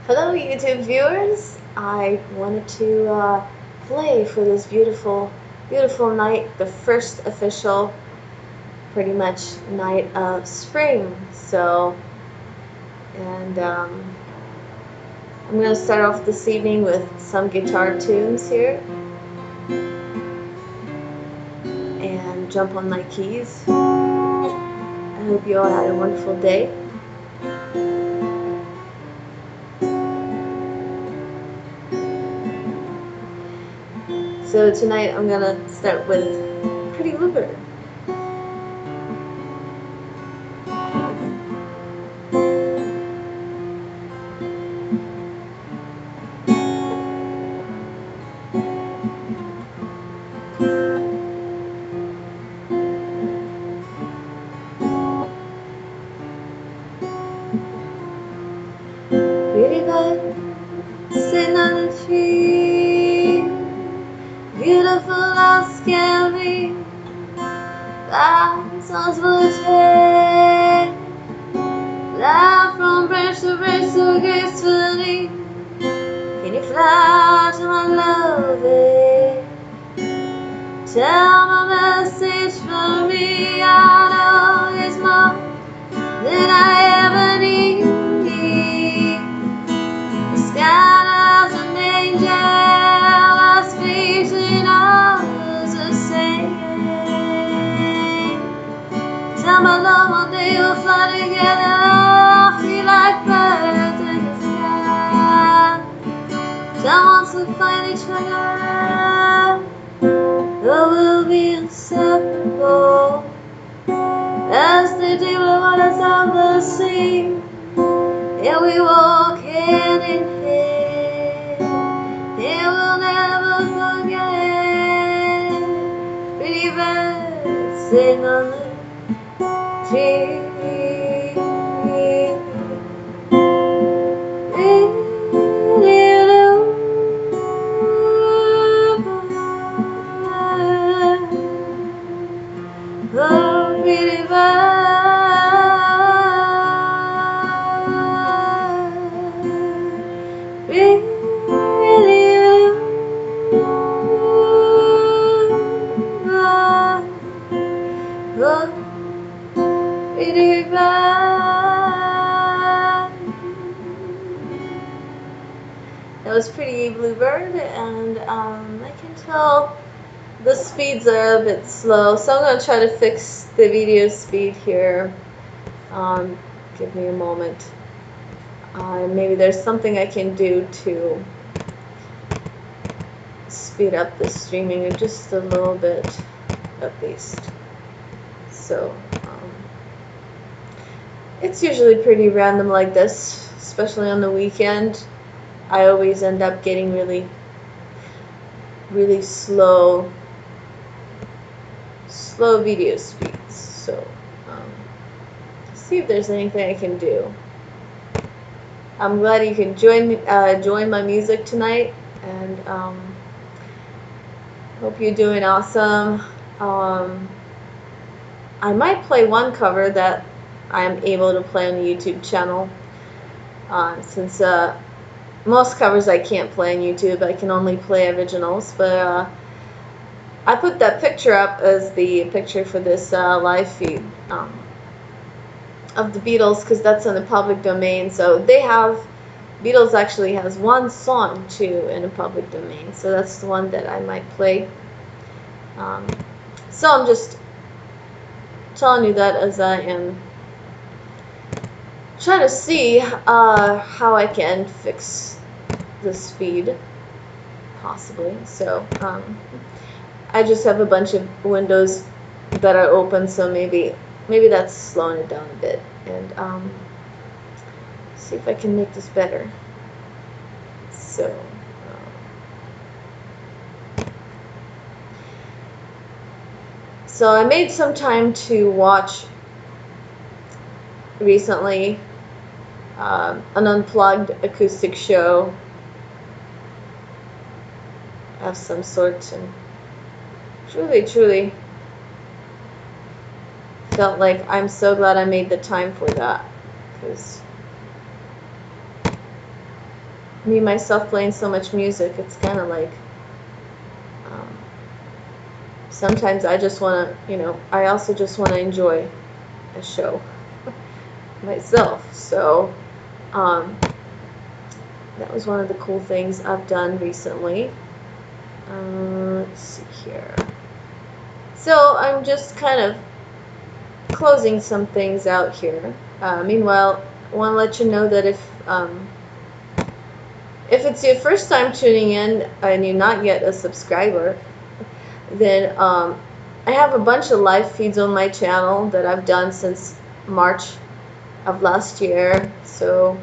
Hello YouTube viewers, I wanted to play for this beautiful night, the first official pretty much night of spring. I'm going to start off this evening with some guitar tunes here and jump on my keys. I hope you all had a wonderful day. So tonight I'm gonna start with Pretty Bluebird. Pretty bird sitting on the tree, beautiful as can be. Thousands will take, laugh from branch to branch so gracefully. Can you fly to my loving? Tell my message for me. I know it's more than I ever need. The sky has an angel, I speak in others the same. Tell my love one day we'll fly together. I feel like birds in the sky. Someone to find each other, though we'll be inseparable as the deep blue waters of the sea. And we walk hand in hand, and we'll never forget. Pretty birds sing on the tree. Oh, pretty bird. That was Pretty Bluebird, and I can tell the speeds are a bit slow, so I'm going to try to fix the video speed here. Give me a moment. Maybe there's something I can do to speed up the streaming just a little bit, at least. So it's usually pretty random like this, especially on the weekend. I always end up getting really slow video speeds. So see if there's anything I can do. I'm glad you can join my music tonight, and hope you're doing awesome. I might play one cover that I'm able to play on the YouTube channel, since most covers I can't play on YouTube. I can only play originals, but I put that picture up as the picture for this live feed of the Beatles, because that's in the public domain. So Beatles actually has one song too in the public domain, so that's the one that I might play. So I'm just telling you that as I am trying to see how I can fix the speed, possibly. So I just have a bunch of windows that are open, so maybe that's slowing it down a bit. And see if I can make this better. So I made some time to watch recently an unplugged acoustic show of some sort, and truly felt like I'm so glad I made the time for that, because me myself playing so much music, it's kind of like sometimes I just want to, I also just want to enjoy a show myself. So that was one of the cool things I've done recently. Let's see here. So I'm just kind of closing some things out here. Meanwhile, I want to let you know that if it's your first time tuning in and you're not yet a subscriber, then I have a bunch of live feeds on my channel that I've done since March of last year. So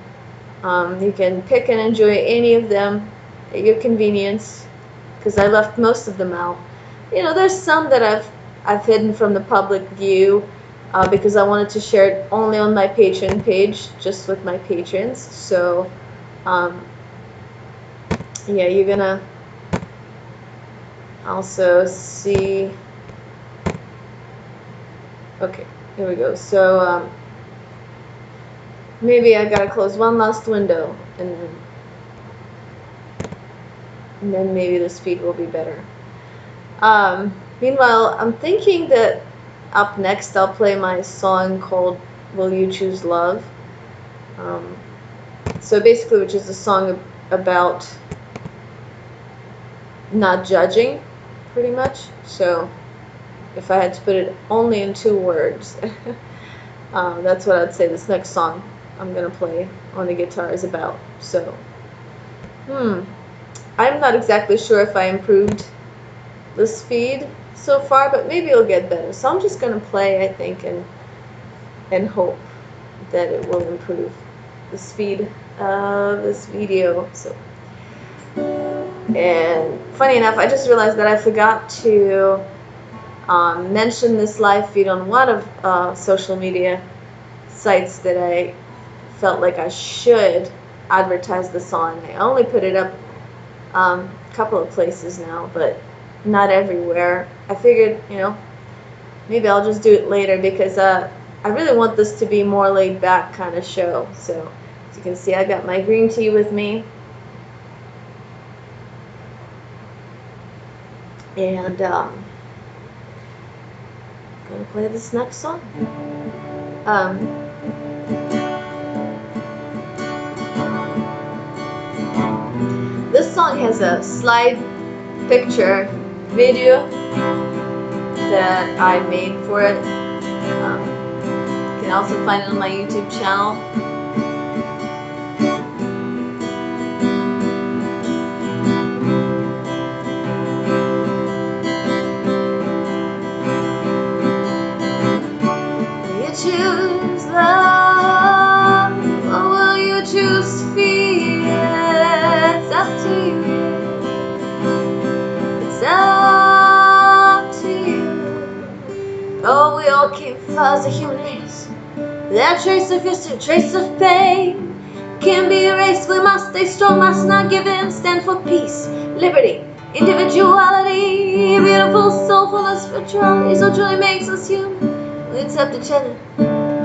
you can pick and enjoy any of them at your convenience, because I left most of them out. There's some that I've hidden from the public view because I wanted to share it only on my Patreon page, just with my patrons. So yeah, you're gonna also see. Okay, here we go. So maybe I gotta close one last window, and then maybe the speed will be better. Meanwhile, I'm thinking that up next I'll play my song called "Will You Choose Love?" So basically, which is a song about not judging, pretty much. So if I had to put it only in 2 words, that's what I'd say this next song I'm gonna play on the guitar is about. So I'm not exactly sure if I improved the speed so far, but maybe it'll get better. So I'm just gonna play, I think, and hope that it will improve the speed of this video. So, and funny enough, I just realized that I forgot to mention this live feed on one of social media sites that I felt like I should advertise this on. I only put it up a couple of places now, but not everywhere. I figured, maybe I'll just do it later, because I really want this to be more laid back kind of show. So as you can see, I got my green tea with me, and I'm gonna play this next song. This song has a slide picture video that I made for it. You can also find it on my YouTube channel. Will you choose love, or will you choose fear? It's up to you. It's up to you. Oh, we all came as a human race. That trace of history, trace of pain can't be erased. We must stay strong, must not give in. Stand for peace, liberty, individuality. Beautiful, soulful, and spirituality. So truly makes us human. We accept each other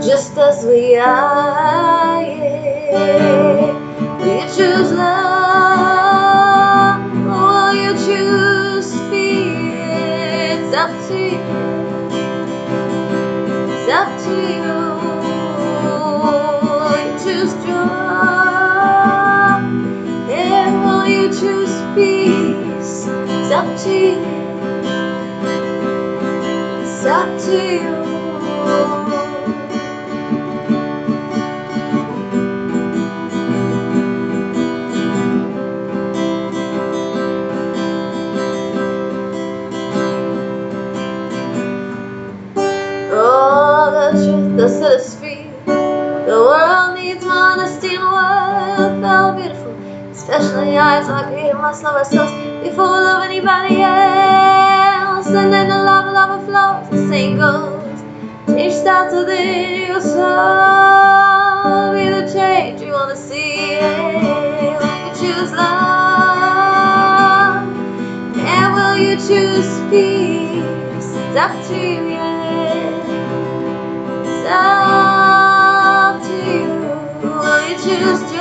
just as we are. Yeah. Will you choose love, or will you choose fear? It's up to you. It's up to you. Will you choose joy, and will you choose peace? It's up to you. It's up to you. Oh, the truth that set us free. The world needs honesty and worth. How beautiful, especially eyes like we must love ourselves before we love anybody else. And then the lava flows. The saying goes, change starts within your soul. Be the change you want to see. Will you choose love, and will you choose peace? It's up to you, yeah. It's up to you. Will you choose joy,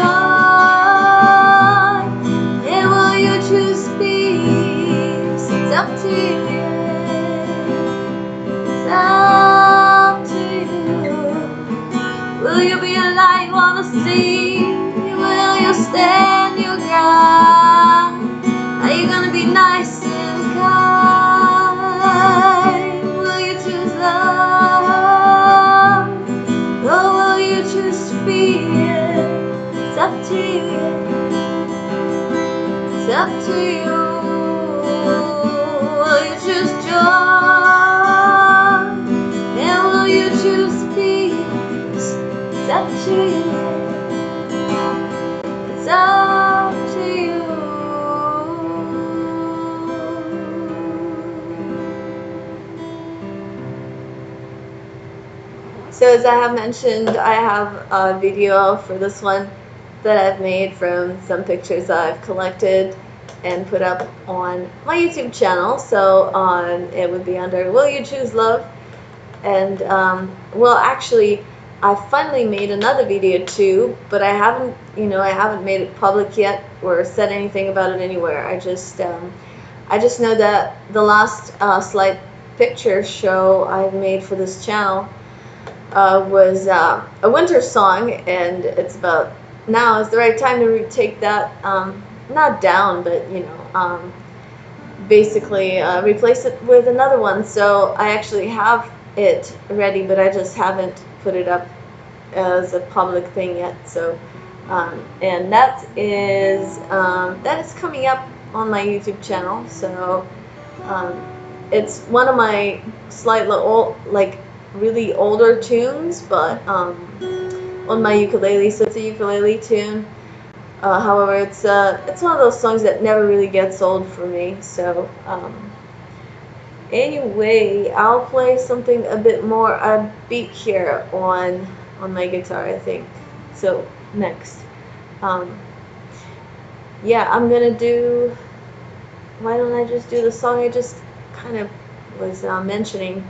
up to you. Will you choose joy? And will you choose peace? It's up to you. It's up to you. So as I have mentioned, I have a video for this one that I've made from some pictures that I've collected and put up on my YouTube channel. So it would be under Will You Choose Love? And well, actually, I finally made another video too, but I haven't made it public yet or said anything about it anywhere. I just know that the last slide picture show I made for this channel was a winter song, and it's about now is the right time to take that not down, but basically replace it with another one. So I actually have it ready, but I just haven't put it up as a public thing yet. So and that is coming up on my YouTube channel. So it's one of my slightly old, like really older tunes, but on my ukulele. So it's a ukulele tune. However, it's one of those songs that never really gets old for me. So anyway, I'll play something a bit more upbeat here on my guitar, I think. So next, yeah, I'm gonna do. Why don't I just do the song I just kind of was mentioning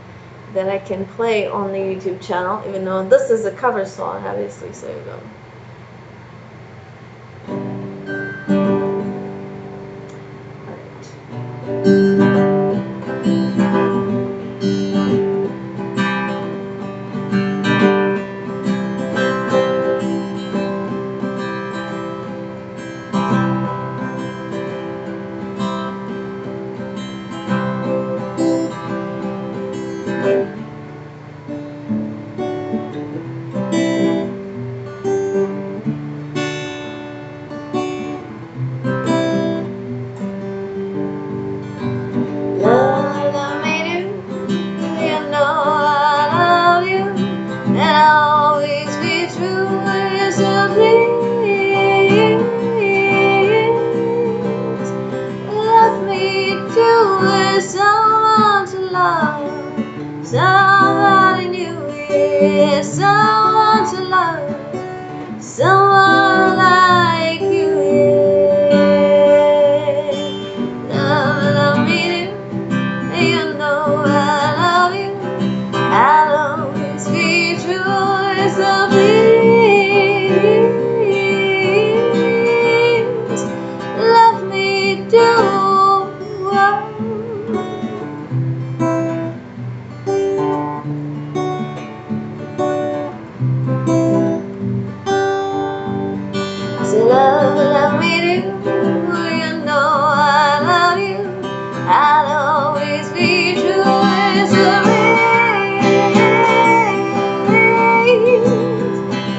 that I can play on the YouTube channel, even though this is a cover song, obviously. So here we go. Somebody new, yeah, someone to love, someone like you, yeah. Love me do, you know I love you, I'll always be true, so please, love me do. Love me do, you know I love you, I'll always be true as the rain.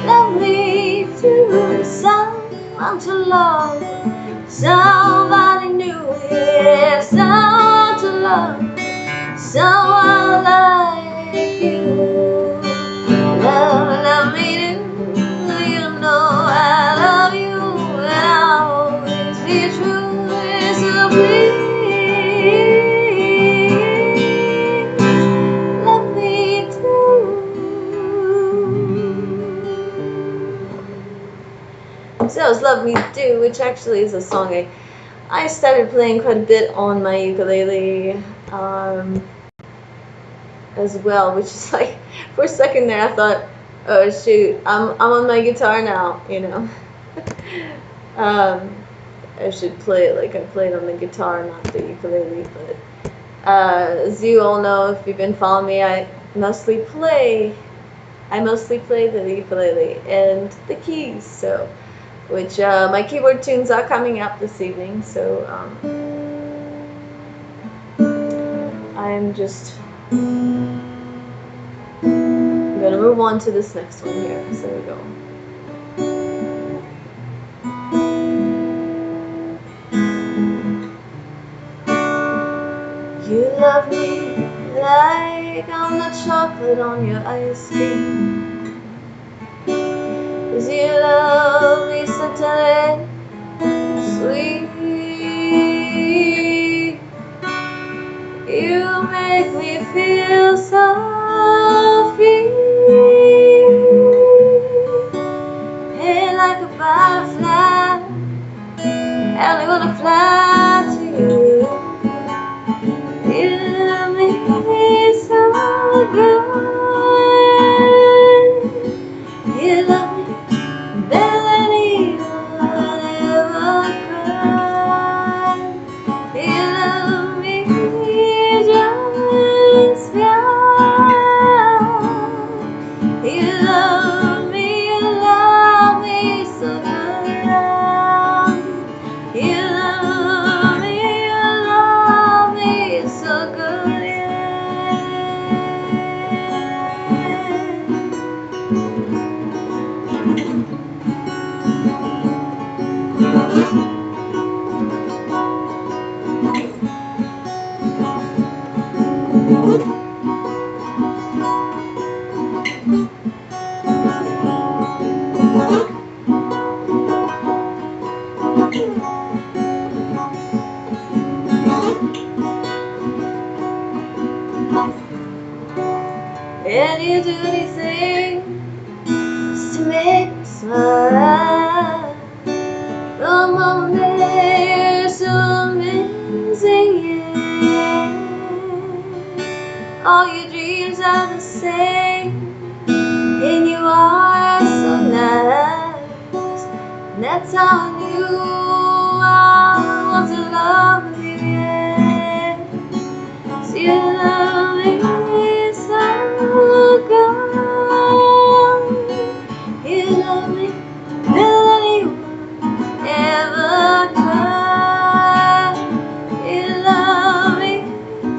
Love me too, someone to love, somebody new, yeah, someone to love, someone like you. Love me do, you know I love you, and I'll always be true, so please, love me too. So that was Love Me Do, which actually is a song I started playing quite a bit on my ukulele as well, which is like, for a second there I thought, oh shoot, I'm on my guitar now, you know. I should play it like I played on the guitar, not the ukulele. But as you all know, if you've been following me, I mostly play the ukulele and the keys. So, which my keyboard tunes are coming up this evening. So I'm just gonna move on to this next one here. So there we go. You love me like I'm the chocolate on your ice cream. 'Cause you love me so tender, sweet. You make me feel so free. Hey, like a butterfly, and I wanna fly to you. You make me so good. You love me better than anyone ever could. You love me just right. You love me so good. You love me so good, yeah. And you do anything just to make me smile. Oh, Mama, you're so amazing, yeah. All your dreams are the same, and you are so nice. And that's how I knew I was in love with you, yeah. 'Cause you love me so good. You love me better than anyone ever could. You love me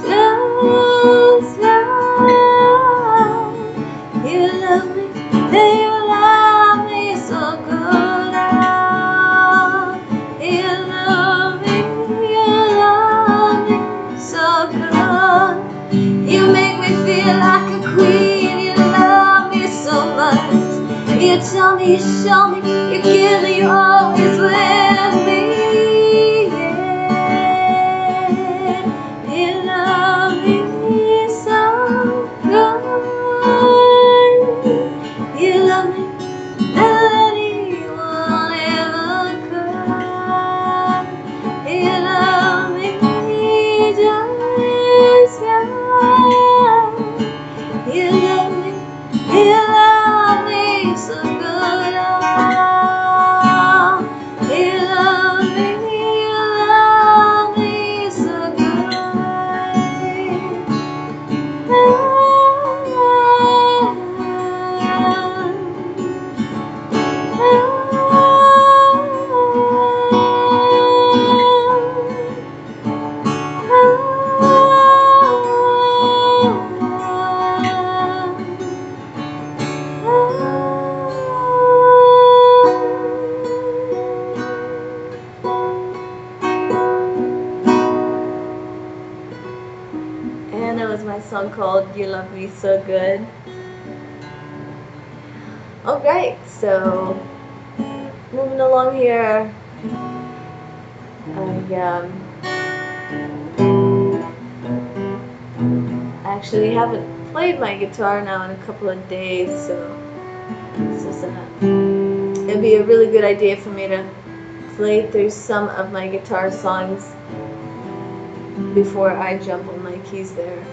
just right. You love me, you love me so good. You love me so good. You make me feel like a queen. You love me so much. You tell me, you show me, you give me, you always with me, yeah. You love me so good. You love me better than anyone ever could. You love me just right. You love me so good. Oh, you love me so And that was my song called You Love Me So Good. Alright, so moving along here, I actually haven't played my guitar now in a couple of days, so this is it'd be a really good idea for me to play through some of my guitar songs before I jump on my keys there.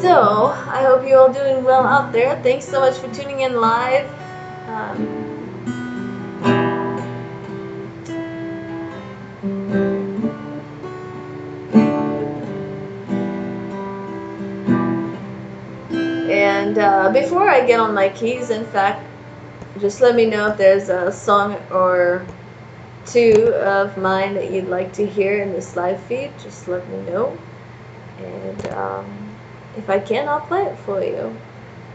So, I hope you're all doing well out there. Thanks so much for tuning in live. And before I get on my keys, in fact, just let me know if there's a song or two of mine that you'd like to hear in this live feed. Just let me know, and if I can, I'll play it for you.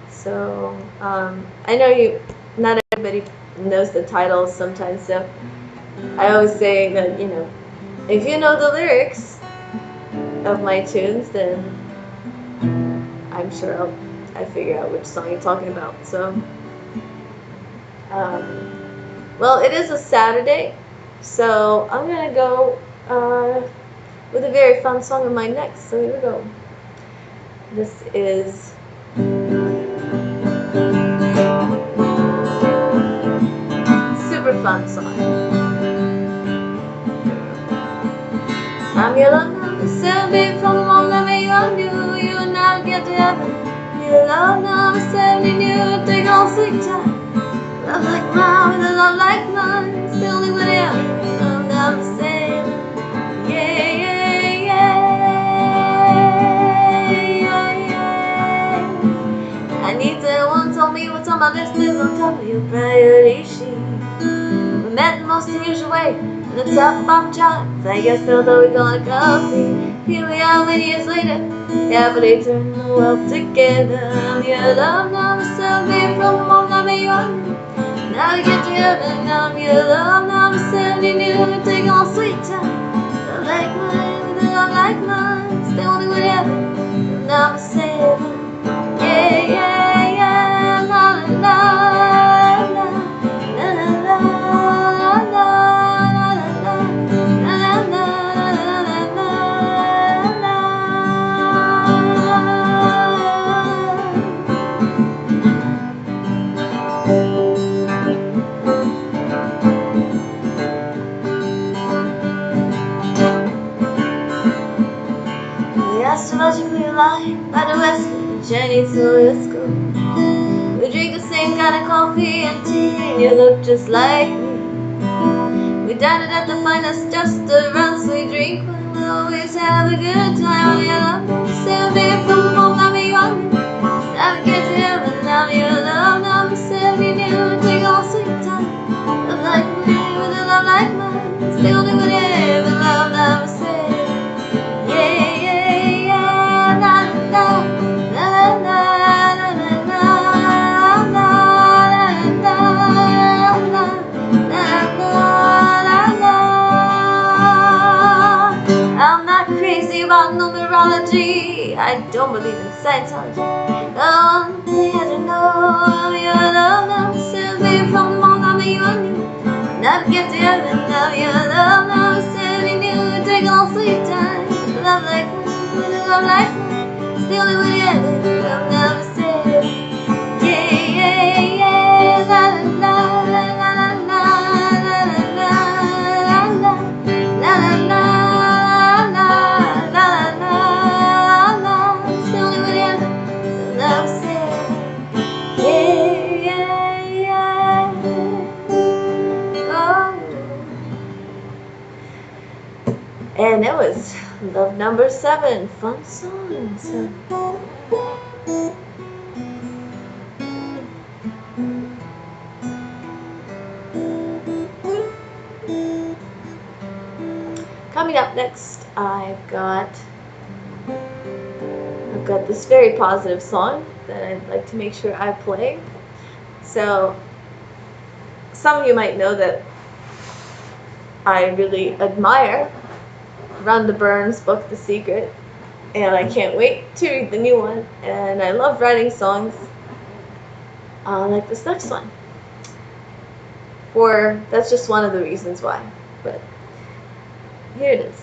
So I know not everybody knows the titles sometimes, so I always say that, you know, if you know the lyrics of my tunes, then I'm sure I figure out which song you're talking about. So, well, it is a Saturday, so I'm gonna go with a very fun song of mine next. So here we go. This is super fun song. I'm your love, save me from all that me on you. You and I get to heaven. Your love now, save me new. Take all sweet time. Love like mine, with a love like mine. Still live with you. Love now, save me. Yeah, yeah, yeah, yeah, yeah. I need someone told me what's on my list is on top of your priority sheet. We met the most unusual way in the top of jobs. I guess although we're gonna coffee, here we are many years later, happily turn the world together. I'm your love, now I'm serving from home, now me on. Now we get together, now I'm your love, now I'm serving you. Take all sweet time, love like mine, with a love like mine. Still only whatever, now I'm saving. Yeah, yeah, yeah, la la la, la la la. We astrologically aligned by the west and Chinese school. We drink the same kind of coffee and tea, and you look just like me. We dined at the finest restaurants, we drink when we always have a good time. You love, save me from home, now me young. Now we get to heaven, now you love, now we save me new. Take all sweet time, love like mine, with a love like mine. Still do whatever, love, now we save. Yeah, yeah, yeah, la la la la la la la la la la la. I'm not crazy about numerology. I don't believe in Scientology. The one thing I don't know, I'm your love, now save me from all of me on you. Now get to heaven, now your love, now saving you. Take all sweet time, love like mine, with a love like mine. Still live with you, love now saving. Yeah, yeah, yeah, la la la la la la la la la la la. And it was love number 7, fun songs. Coming up next, I've got this very positive song that I'd like to make sure I play. So some of you might know that I really admire Rhonda Byrne's book, The Secret, and I can't wait to read the new one. And I love writing songs like this next one. That's just one of the reasons why. But here it is.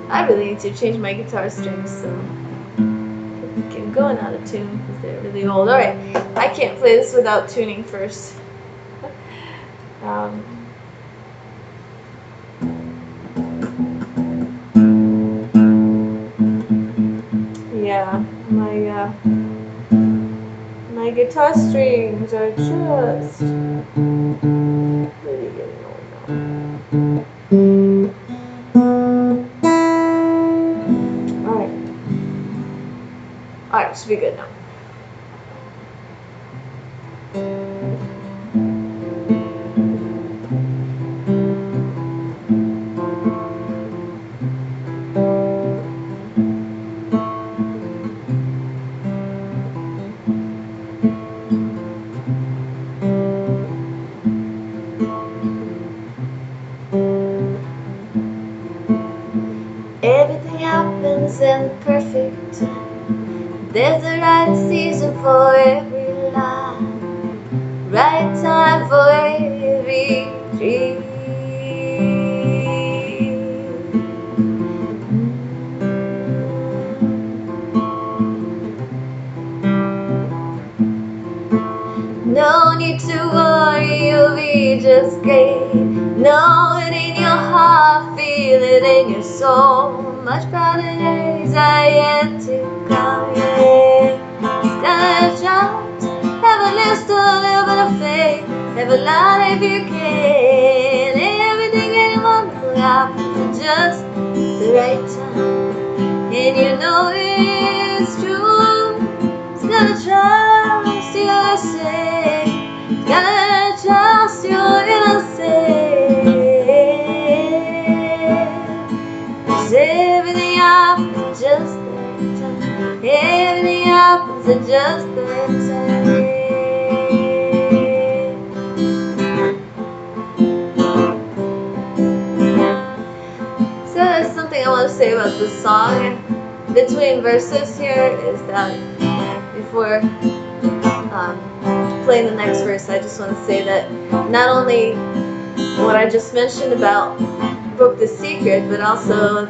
I really need to change my guitar strings so I can go out of tune because they're really old. Alright, I can't play this without tuning first. Yeah, my guitar strings are just really getting old now. Alright, should be good now. happens in the perfect time. There's a right season for every lie, right time for every dream. No need to worry, you'll be just great. Know it in your heart, feel it in your soul. Much brighter days are yet to come, yeah. Stand chance, have a list, a little bit of faith. Have a lot if you can. Everything in wonderful happens at just the right time. And you know it's true. It's gonna trust your say. Gotta trust your innocence. 'Cause everything happens at just the right time. Everything happens at just the right time. So there's something I want to say about this song. Between verses here is that before playing the next verse, I just want to say that not only what I just mentioned about Book the Secret, but also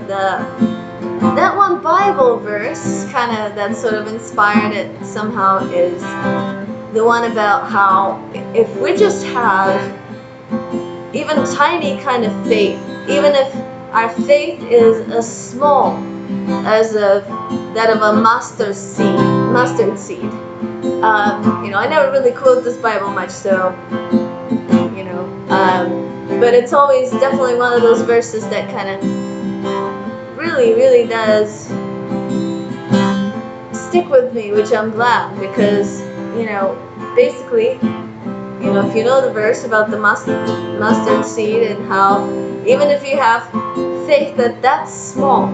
that one Bible verse kind of that sort of inspired it somehow is the one about how if we just have even tiny kind of faith, even if our faith is as small as that of a mustard seed. I never really quote this Bible much, so but it's always definitely one of those verses that kind of really, really does stick with me, which I'm glad, because basically, if you know the verse about the mustard seed and how even if you have faith that's small,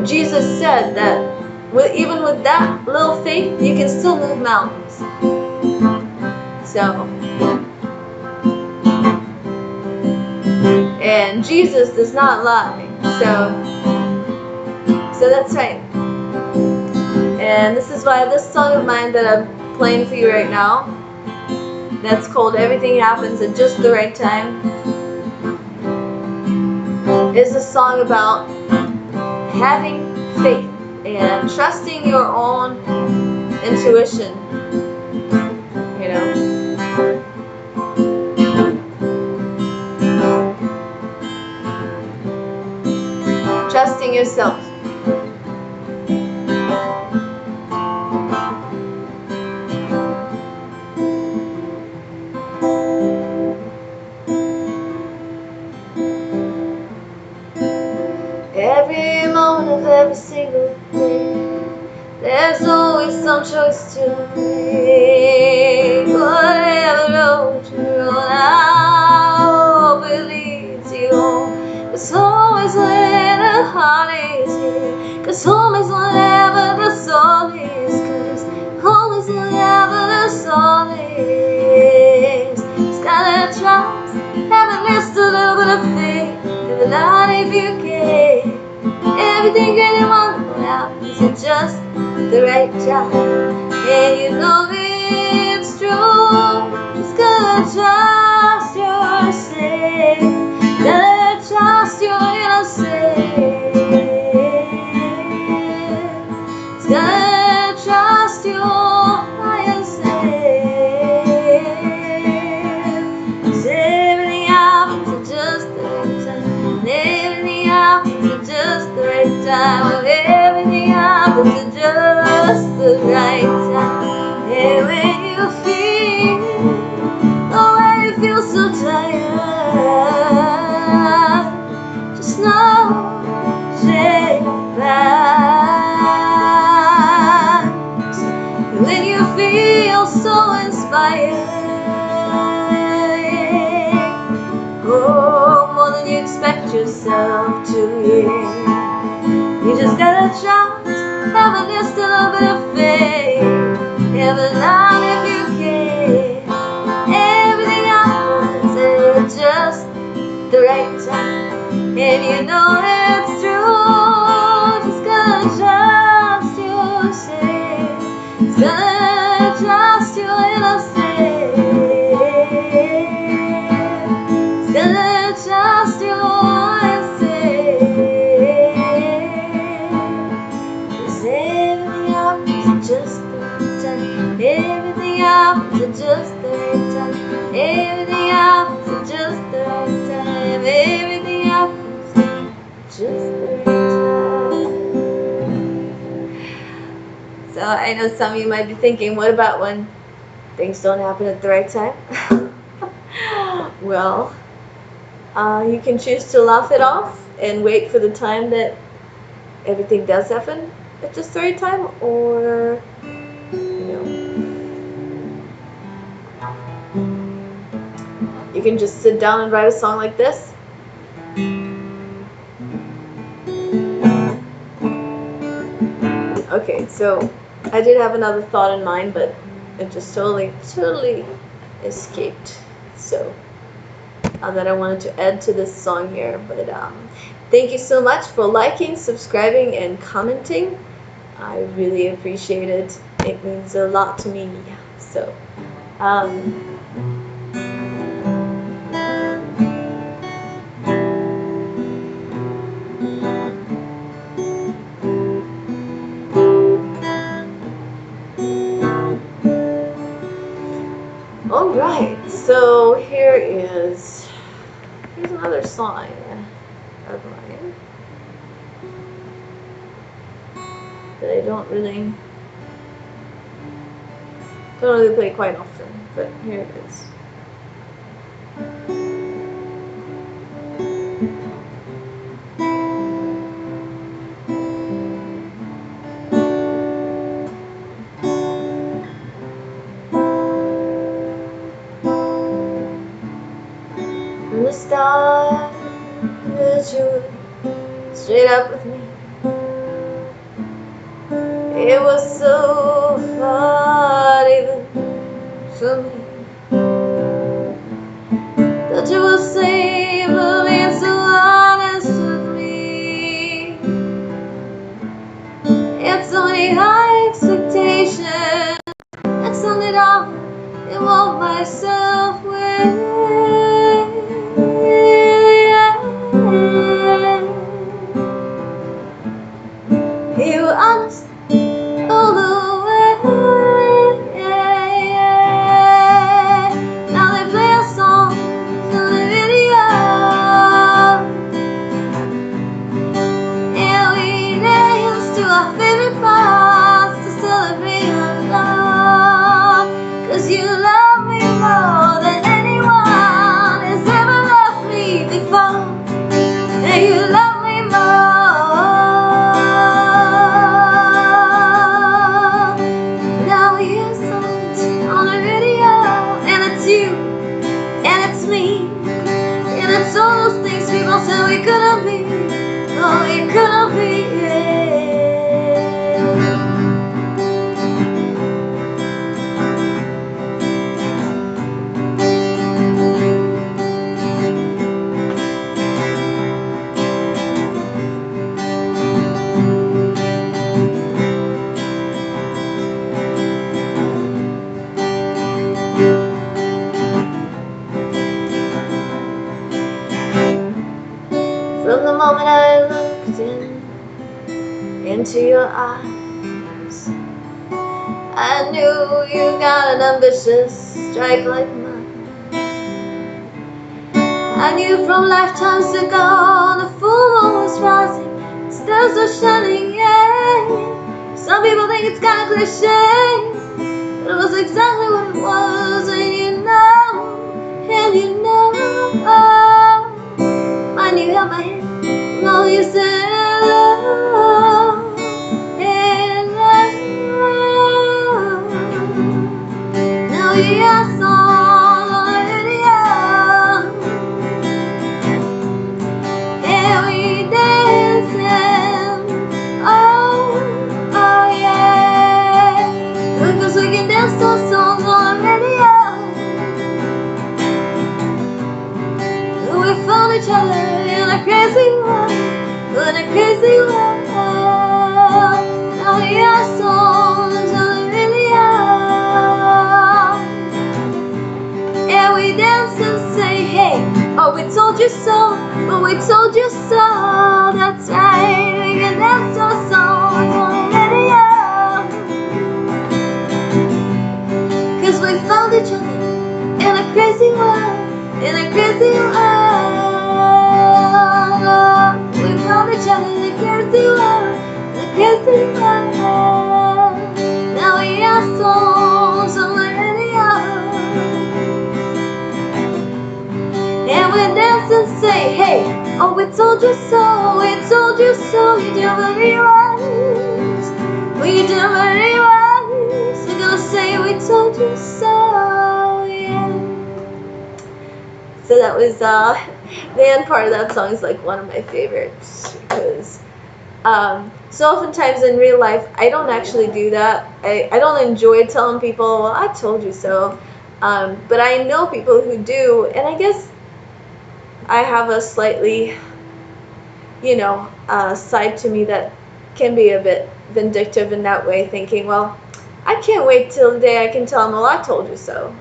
Jesus said that even with that little faith, you can still move mountains. So, and Jesus does not lie. So that's right. And this is why this song of mine that I'm playing for you right now, that's called Everything Happens at Just the Right Time, is a song about having faith and trusting your own intuition, trusting yourself. Every moment of every single day, there's always some choice to make. Whatever road you're on, I hope it leads you home. 'Cause home is where the heart is here. 'Cause home is wherever the soul is. 'Cause home is wherever the soul is. Just gotta trust, have at least a little bit of faith. Live a life if you can. Everything good and wonderful happens at just the right time. And you know it's true. Just gotta trust yourself. Gotta trust your innocence. Just gotta trust your higher self. 'Cause everything happens at just the right time. Everything happens at just the right time. Everything happens at just the right time. And when you feel, when you feel so tired, just know shake back. When you feel so inspired, more than you expect yourself to hear. You just gotta trust, have at least a little bit of faith. Have a lot if you can. Everything happens at just the right time. and you know it's true. Just gonna trust you, say. Just gonna trust you and I'll say. Just gonna trust you and say. 'Cause everything happens just the right time. Everything happens at just the right time. Everything happens at just the right time. Everything happens at just the right time. So I know some of you might be thinking, what about when things don't happen at the right time? Well, you can choose to laugh it off and wait for the time that everything does happen at just the right time, or you can just sit down and write a song like this. Okay, so I did have another thought in mind, but it just totally escaped. So that I wanted to add to this song here. But thank you so much for liking, subscribing, and commenting. I really appreciate it. It means a lot to me. So alright, so here's another song of mine that I don't really play quite often, but here it is. From the start, that you were straight up with me. It was so hard even for me that you would say for being so honest with me. It's so many high expectations, and some that I want myself with. You were honest all the way. Now they play our songs on the video, and we dance to our favorite parts to celebrate our love. 'Cause you love me more than anyone has ever loved me before, and you love me more. It's all those things people said we couldn't be. Oh, we couldn't be, yeah. From the moment I looked into your eyes, I knew you got an ambitious strike like mine. I knew from lifetimes ago the full moon was rising, stars were shining, yeah. Some people think it's kind of cliche, but it was exactly what it was, and you know, when you held my hand. No, you said love and love. Now you hear songs on the radio, and we dancing. Oh, oh yeah. Because we can dance to songs on the radio. We found each other in a crazy world, in a crazy world. Now we are souls on the radio, and we dance and say, hey, oh, we told you so, but we told you so. That's right, we can dance our songs on the radio, 'cause we found each other in a crazy world, in a crazy world. We found each other in a crazy world, in a crazy world. Now we are souls on the radio, and we dance and say, hey, oh, we told you so, we told you so. You do very right, we do very right. We're gonna say we told you so, yeah. So that was the end part of that song is like one of my favorites, because so oftentimes in real life I don't actually do that. I don't enjoy telling people, well, I told you so, but I know people who do, and I guess I have a slightly, side to me that can be a bit vindictive in that way, thinking, well, I can't wait till the day I can tell them, well, I told you so.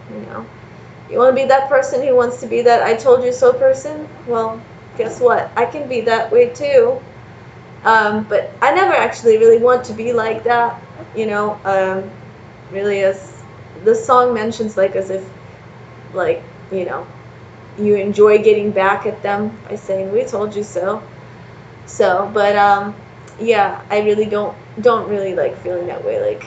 You want to be that person who wants to be that I told you so person? Well, guess what? I can be that way too. But I never actually really want to be like that, really, as the song mentions, like as if, like, you enjoy getting back at them by saying, we told you so. So, but, yeah, I really don't really like feeling that way, like,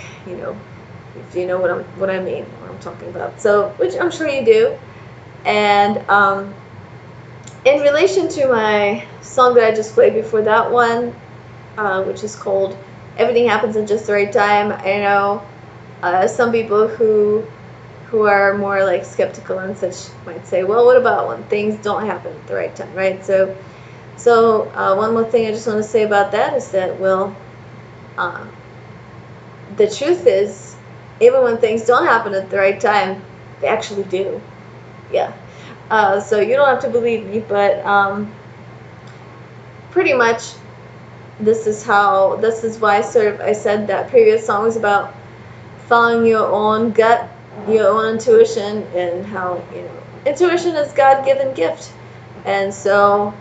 if you know what I mean, what I'm talking about. So, which I'm sure you do. And in relation to my song that I just played before that one, which is called Everything Happens at Just the Right Time, I know some people who are more like skeptical and such might say, well, what about when things don't happen at the right time, right? So one more thing I just want to say about that is that, well, the truth is, even when things don't happen at the right time, they actually do. Yeah. So you don't have to believe me, but pretty much this is why I said that previous song was about following your own gut, your own intuition, and how, intuition is God-given gift. And so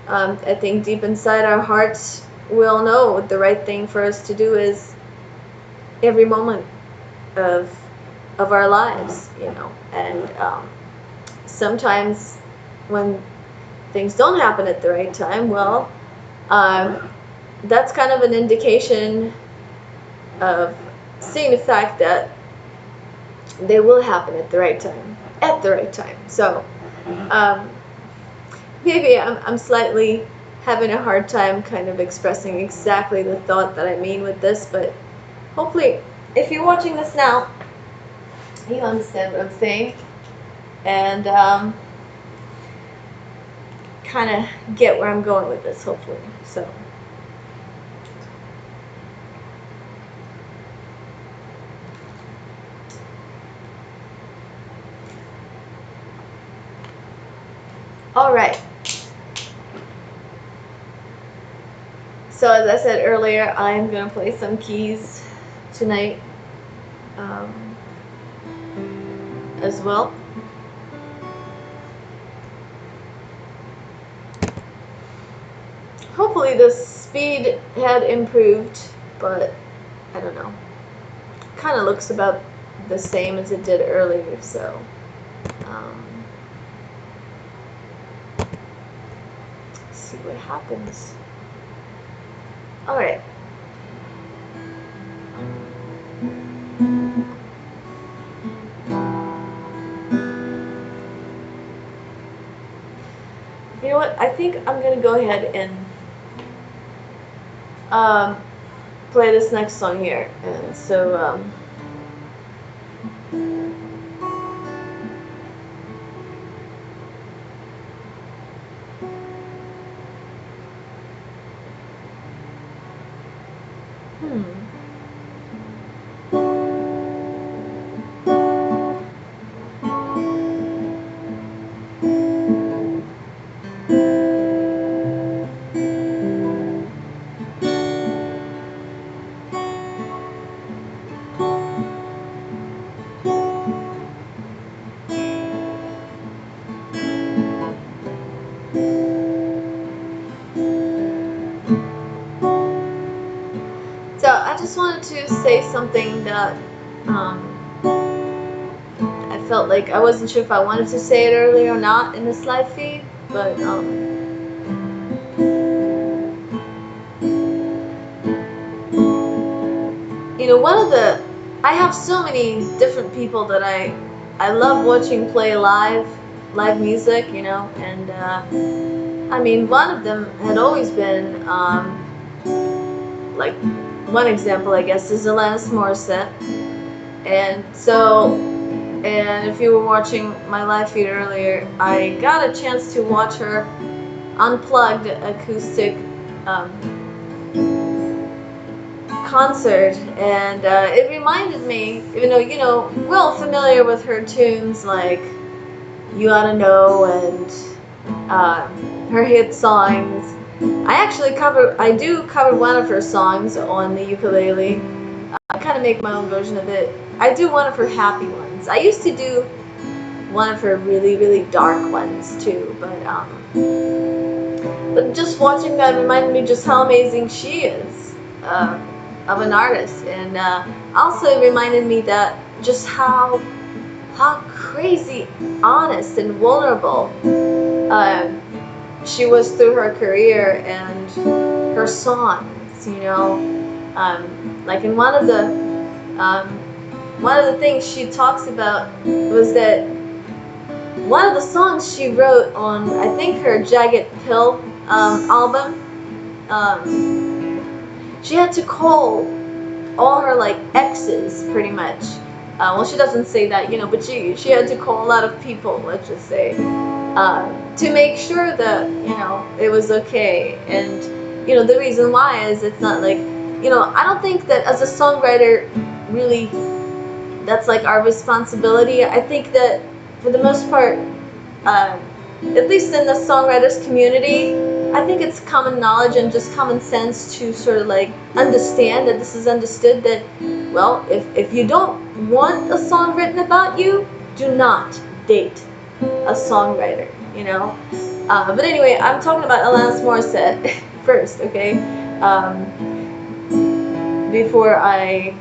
I think deep inside our hearts, we all know what the right thing for us to do is every moment of our lives, and sometimes when things don't happen at the right time, well, that's kind of an indication of seeing the fact that they will happen at the right time, So maybe I'm slightly having a hard time kind of expressing exactly the thought that I mean with this, but hopefully if you're watching this now, you understand what I'm saying, and kind of get where I'm going with this, hopefully. So all right. So as I said earlier, I'm going to play some keys tonight as well. Hopefully the speed had improved, but I don't know. Kind of looks about the same as it did earlier, so let's see what happens. All right. You know what? I think I'm gonna go ahead and play this next song here, and so to say something that I felt like I wasn't sure if I wanted to say it earlier or not in this live feed, but you know, I have so many different people that I love watching play live music, you know, and I mean, one of them had always been like, one example I guess is Alanis Morissette. And so, and if you were watching my live feed earlier, I got a chance to watch her unplugged acoustic concert, and it reminded me, even though, you know, we're all familiar with her tunes like You Oughta Know and her hit songs. I do cover one of her songs on the ukulele. I kind of make my own version of it. I do one of her happy ones. I used to do one of her really, really dark ones too, but just watching that reminded me just how amazing she is of an artist, and also reminded me that just how crazy honest and vulnerable she was through her career and her songs, you know. Like in one of the things she talks about was that one of the songs she wrote on, I think, her Jagged Pill album, she had to call all her like exes pretty much. Well, she doesn't say that, you know, but she had to call a lot of people, let's just say, to make sure that, you know, it was okay. And, you know, the reason why is it's not like, you know, I don't think that as a songwriter, really, that's like our responsibility. I think that for the most part, at least in the songwriters community, I think it's common knowledge and just common sense to sort of like understand that this is understood that, well, if you don't want a song written about you, do not date a songwriter, you know. But anyway, I'm talking about Alanis Morissette first, okay? Before I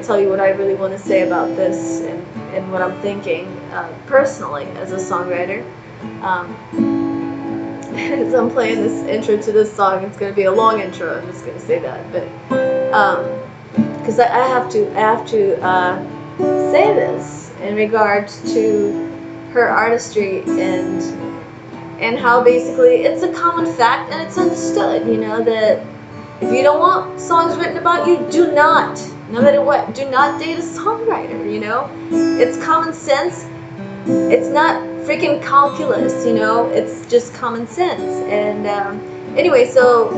tell you what I really want to say about this and what I'm thinking personally as a songwriter. As I'm playing this intro to this song, it's going to be a long intro. I'm just going to say that, but because I have to say this in regards to her artistry and how basically it's a common fact and it's understood, you know, that if you don't want songs written about you, do not, no matter what, do not date a songwriter, you know. It's common sense. It's not freaking calculus, you know. It's just common sense. And anyway, so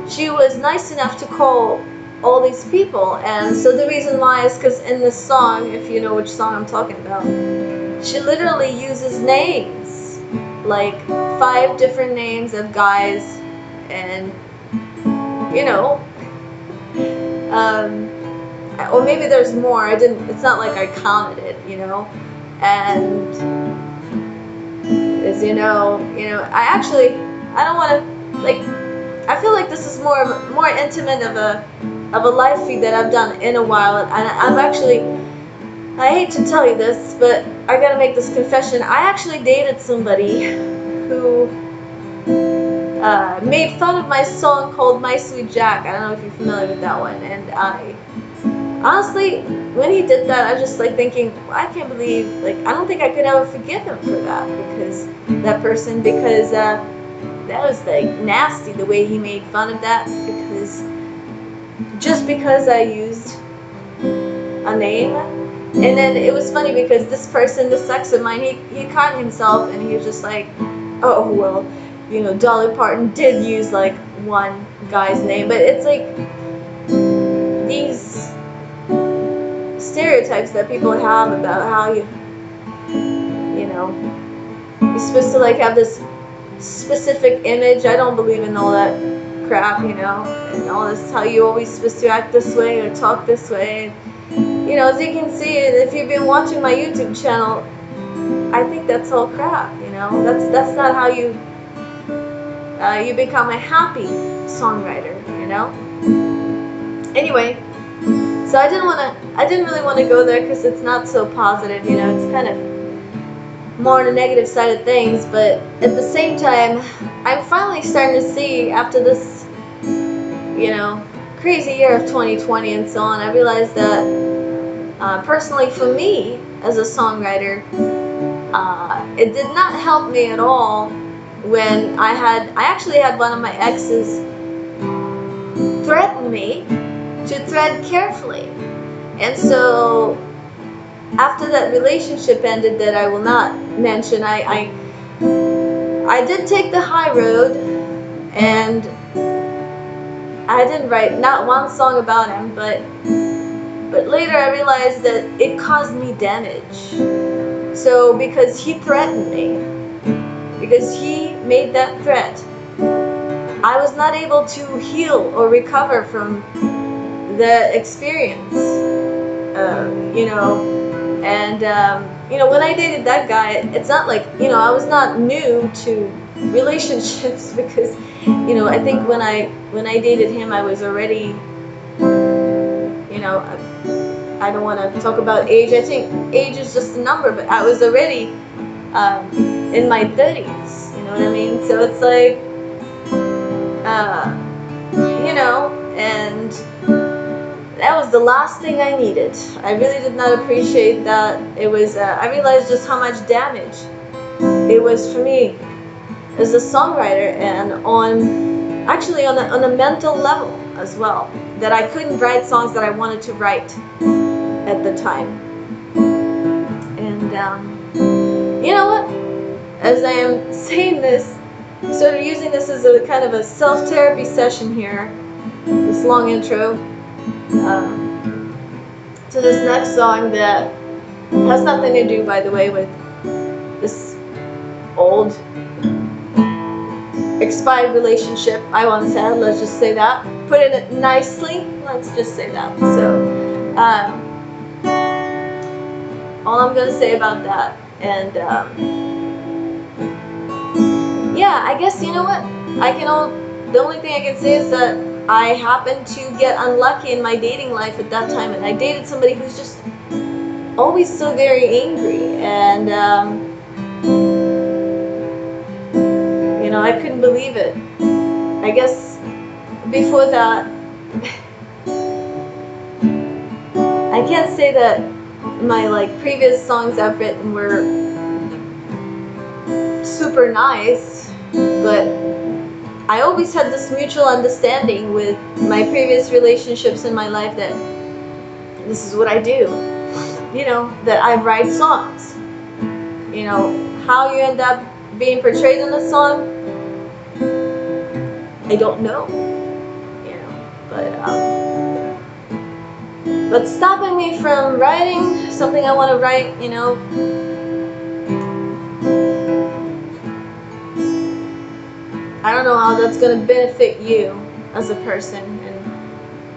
she was nice enough to call all these people. And so the reason why is because in this song, if you know which song I'm talking about, she literally uses names, like 5 different names of guys, and you know, or maybe there's more. It's not like I counted it, you know. And as you know, I don't want to, like, I feel like this is more intimate of a live feed that I've done in a while, and I hate to tell you this, but I gotta make this confession. I actually dated somebody who made fun of my song called My Sweet Jack. I don't know if you're familiar with that one. And I honestly, when he did that, I was just like thinking, I can't believe, like, I don't think I could ever forgive him for that, because that was like nasty the way he made fun of that, just because I used a name. And then it was funny because this person, this ex of mine, he caught himself and he was just like, oh, well, you know, Dolly Parton did use like one guy's name, but it's like these stereotypes that people have about how you know, you're supposed to like have this specific image. I don't believe in all that crap, you know, and all this, how you always supposed to act this way or talk this way. You know, as you can see, if you've been watching my YouTube channel, I think that's all crap, you know. That's not how you become a happy songwriter, you know. Anyway, So I didn't really want to go there because it's not so positive, you know. It's kind of more on the negative side of things. But at the same time, I'm finally starting to see, after this, you know, crazy year of 2020 and so on, I realized that personally for me as a songwriter, it did not help me at all when I actually had one of my exes threaten me to tread carefully. And so after that relationship ended, that I will not mention, I did take the high road, and I didn't write not one song about him, but later I realized that it caused me damage. So because he threatened me, because he made that threat, I was not able to heal or recover from the experience, you know. And you know, when I dated that guy, it's not like, you know, I was not new to relationships because, you know, I think when I dated him, I was already, you know, I don't want to talk about age. I think age is just a number, but I was already in my 30s. You know what I mean? So it's like, you know, and that was the last thing I needed. I really did not appreciate that. It was, I realized just how much damage it was for me as a songwriter, and actually on a mental level as well, that I couldn't write songs that I wanted to write at the time. And you know what? As I am saying this, sort of using this as a kind of a self-therapy session here, this long intro, to this next song that has nothing to do, by the way, with this old expired relationship I once had. Let's just say that. Put it nicely. Let's just say that. So, all I'm gonna say about that, and yeah, I guess, you know what? The only thing I can say is that I happened to get unlucky in my dating life at that time, and I dated somebody who's just always so very angry, and you know, I couldn't believe it. I guess before that, I can't say that my previous songs I've written were super nice, but I always had this mutual understanding with my previous relationships in my life that this is what I do, you know, that I write songs. You know, how you end up being portrayed in a song, I don't know, you know, but stopping me from writing something I want to write, you know, I don't know how that's going to benefit you as a person, and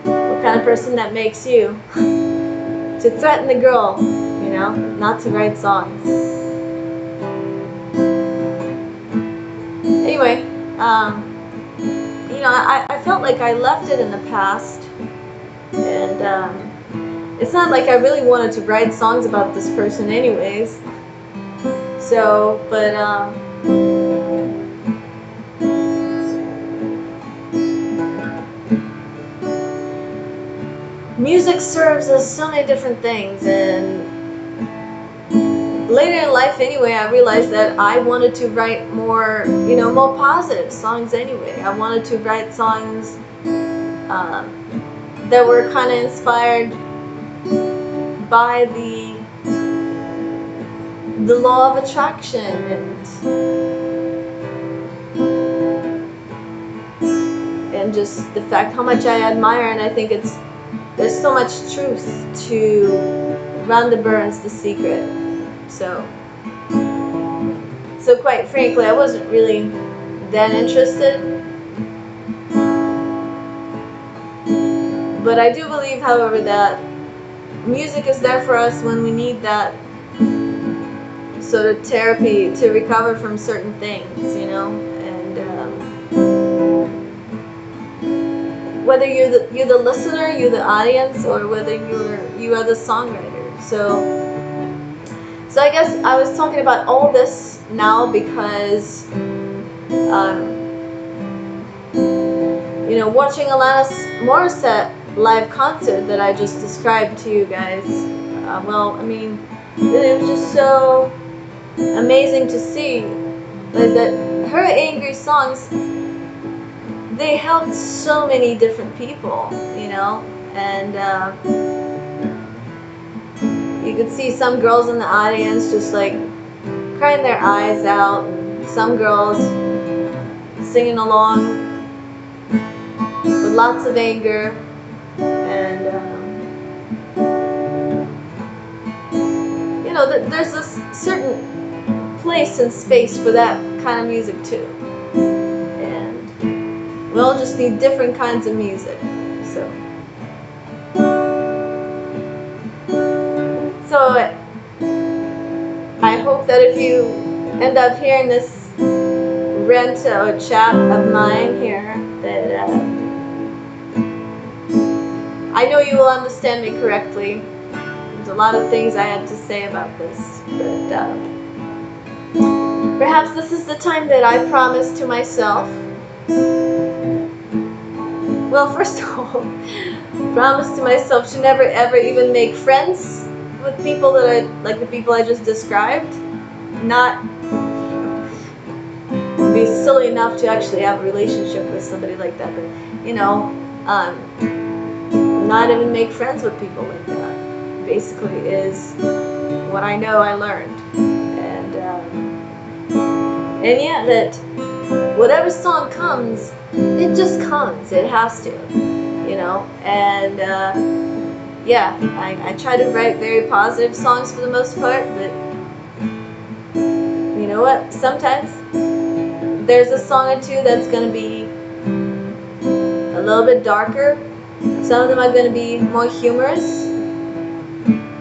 what kind of person that makes you to threaten a girl, you know, not to write songs. Anyway, you know, I felt like I left it in the past, and it's not like I really wanted to write songs about this person anyways. So, but music serves as so many different things, and later in life anyway, I realized that I wanted to write more, you know, more positive songs anyway. I wanted to write songs that were kind of inspired by the law of attraction, and just the fact how much I admire, and I think there's so much truth to Rhonda Byrne's The Secret. So quite frankly, I wasn't really that interested. But I do believe, however, that music is there for us when we need that sort of therapy to recover from certain things, you know. And whether you're the listener, you're the audience, or whether you are the songwriter. So I guess I was talking about all this now because watching Alanis Morissette live concert that I just described to you guys, well, I mean, it was just so amazing to see that her angry songs, they helped so many different people, and you could see some girls in the audience just like crying their eyes out, and some girls singing along with lots of anger, and there's a certain place and space for that kind of music too, and we all just need different kinds of music. So I hope that if you end up hearing this rant or chat of mine here, that I know you will understand me correctly. There's a lot of things I had to say about this, but perhaps this is the time that I promised to myself. Well, first of all, promise to myself to never ever even make friends with people that are like the people I just described. Not be silly enough to actually have a relationship with somebody like that, but not even make friends with people like that, basically, is what I know I learned. And yeah, that whatever song comes, it just comes. It has to, and yeah, I try to write very positive songs for the most part, but you know what, sometimes there's a song or two that's going to be a little bit darker. Some of them are going to be more humorous,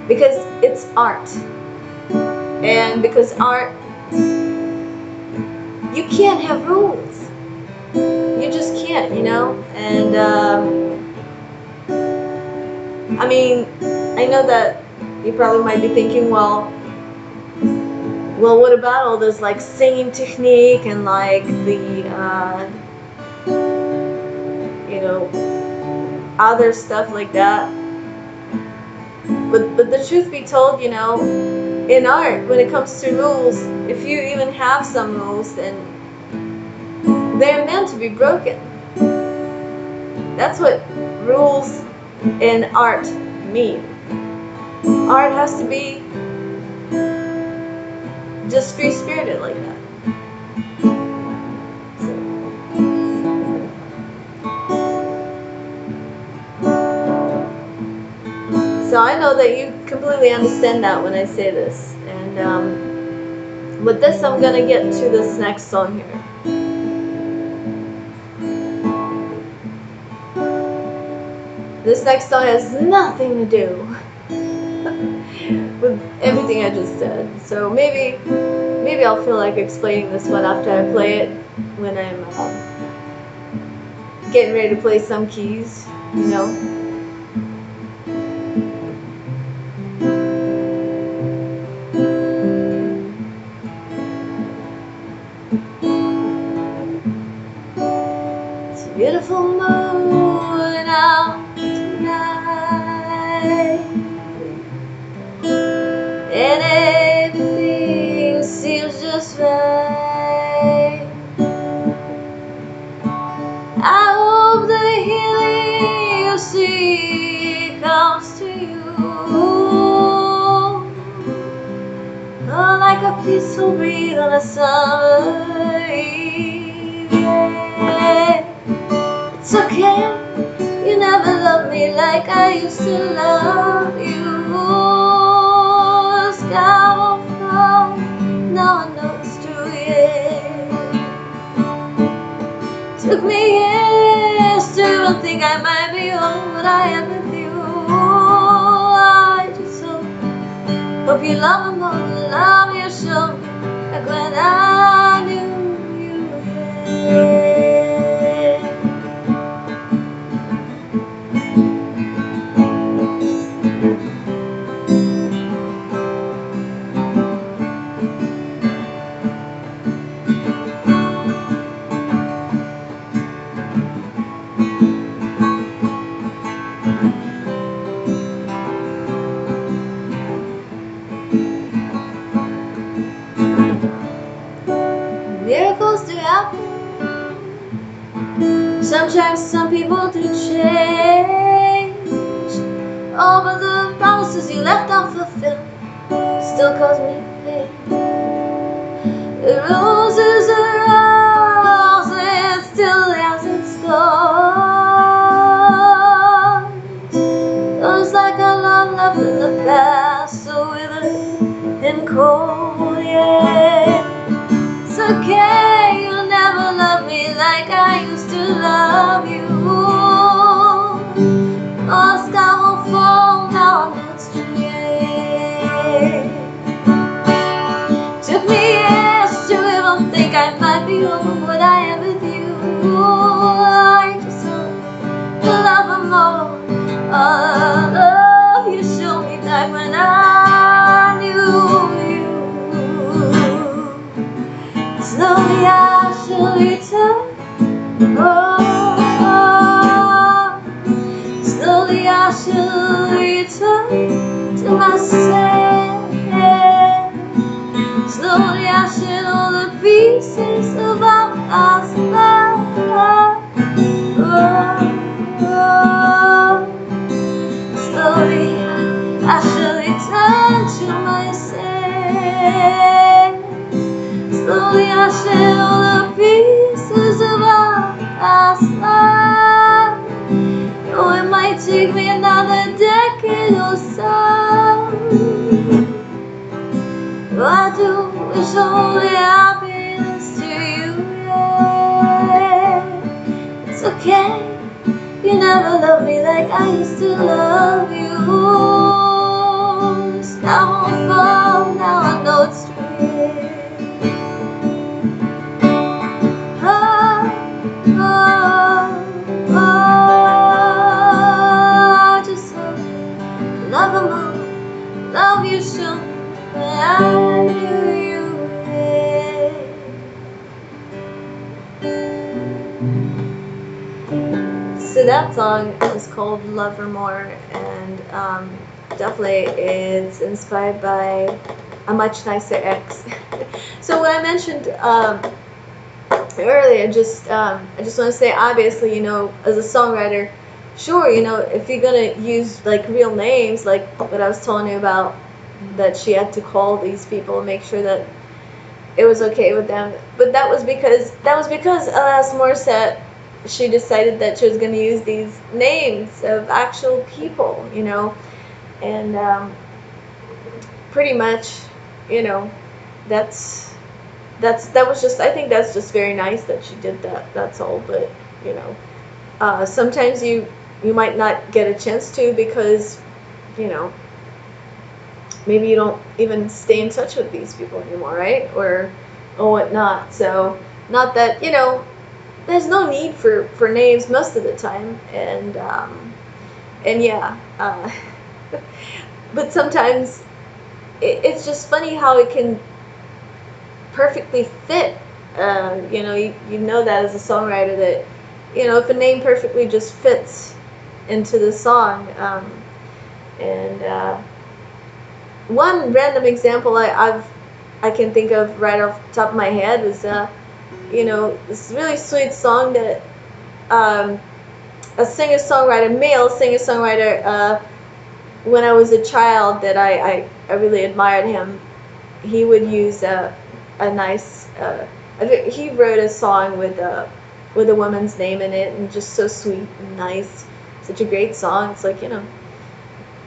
because it's art. And because art, you can't have rules. You just can't, and I mean, I know that you probably might be thinking, well, what about all this like singing technique and like the other stuff like that? But the truth be told, in art, when it comes to rules, if you even have some rules, then they're meant to be broken. That's what rules in art mean. Art has to be just free-spirited like that. So I know that you completely understand that when I say this. And with this, I'm going to get to this next song here. This next song has nothing to do with everything I just said. So maybe I'll feel like explaining this one after I play it, when I'm getting ready to play some keys, It's a beautiful moon out tonight, and everything seems just right. I hope the healing you see comes to you, oh, like a peaceful breeze on a summer eve. Yeah. It's okay, you never loved me like I used to love you. The sky won't fall, no one knows to yet. Took me years to think I might be home, but I am with you. I just hope you love me more than love you show me, like when I knew you. Yeah. Sometimes some people do change. Oh, but the promises you left unfulfilled still cause me pain. The roses are roses, still has its thorns. Feels like a love left in the past, so withered and cold, yeah. It's okay, you'll never love me like I used to love you. Lost I won't fall, now I know it's true, yeah. Took me years to even think I might be over what I am with you. I just hope you love her more. Love you showed me back when I knew you. Slowly I shall return. Slowly I shall return to myself. Slowly I shed all the pieces of our past love. Slowly I shall return to myself. Slowly I shed all the pieces of our past love. Oh, it might take me another decade or so. I do wish only happiness to you, yeah. It's okay, you never loved me like I used to love you. Now won't fall, now I know it's true, yeah. I just hope you love them all, love you so. I knew you, yeah. So that song is called Love Her More, and definitely it's inspired by A Much Nicer Ex. So what I mentioned earlier, I just want to say, obviously, you know, as a songwriter, sure, you know, if you're gonna use like real names, like what I was telling you about, that she had to call these people and make sure that it was okay with them. But that was because Alanis Morissette, she decided that she was going to use these names of actual people, you know, and pretty much, you know, that was just, I think that's just very nice that she did that. That's all. But you know, sometimes you might not get a chance to because, you know, maybe you don't even stay in touch with these people anymore, right? Or whatnot. So, not that, you know, there's no need for names most of the time, and yeah, but sometimes it's just funny how it can perfectly fit. You know, you know that as a songwriter that, you know, if a name perfectly just fits into the song, and one random example I can think of right off the top of my head was, you know, this really sweet song that a singer-songwriter, male singer-songwriter, when I was a child, that I really admired him. He would use a nice, he wrote a song with a woman's name in it, and just so sweet and nice, such a great song. It's like, you know,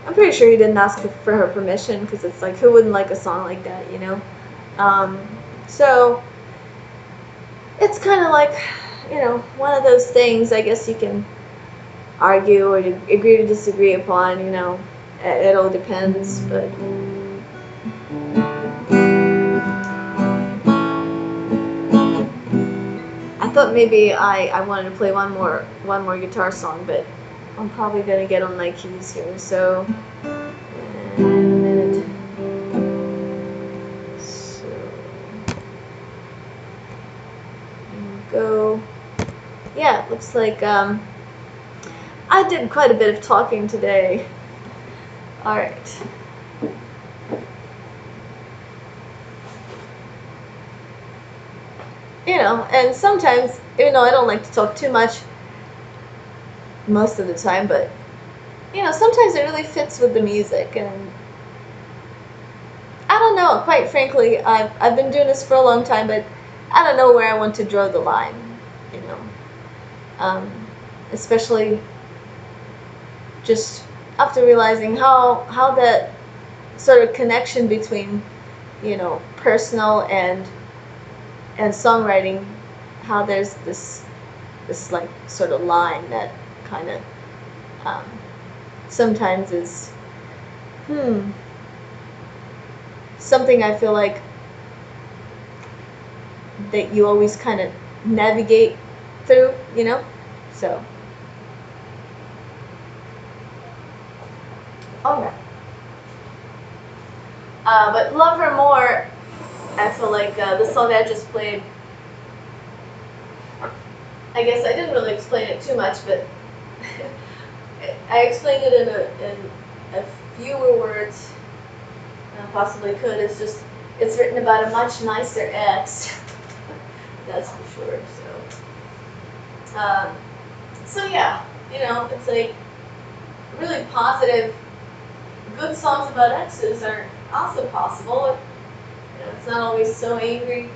I'm pretty sure he didn't ask for her permission, because it's like, who wouldn't like a song like that, you know? So it's kind of like, you know, one of those things I guess you can argue or agree to disagree upon, you know. It all depends, but I thought maybe I wanted to play one more guitar song, but I'm probably gonna get on my keys here, so in a minute. So go. Yeah, it looks like I did quite a bit of talking today. All right. You know, and sometimes, even though I don't like to talk too much, most of the time, but you know, sometimes it really fits with the music, and I don't know, quite frankly, I've been doing this for a long time, but I don't know where I want to draw the line, you know. Um, Especially just after realizing how that sort of connection between, you know, personal and songwriting, how there's this like sort of line that kind of um, sometimes is something I feel like that you always kind of navigate through, you know? So, okay. But Love Her More, I feel like the song that I just played, I guess I didn't really explain it too much, but I explained it in a fewer words than I possibly could. It's just, it's written about a much nicer ex. That's for sure. So yeah, you know, it's like really positive, good songs about exes are also possible. You know, it's not always so angry.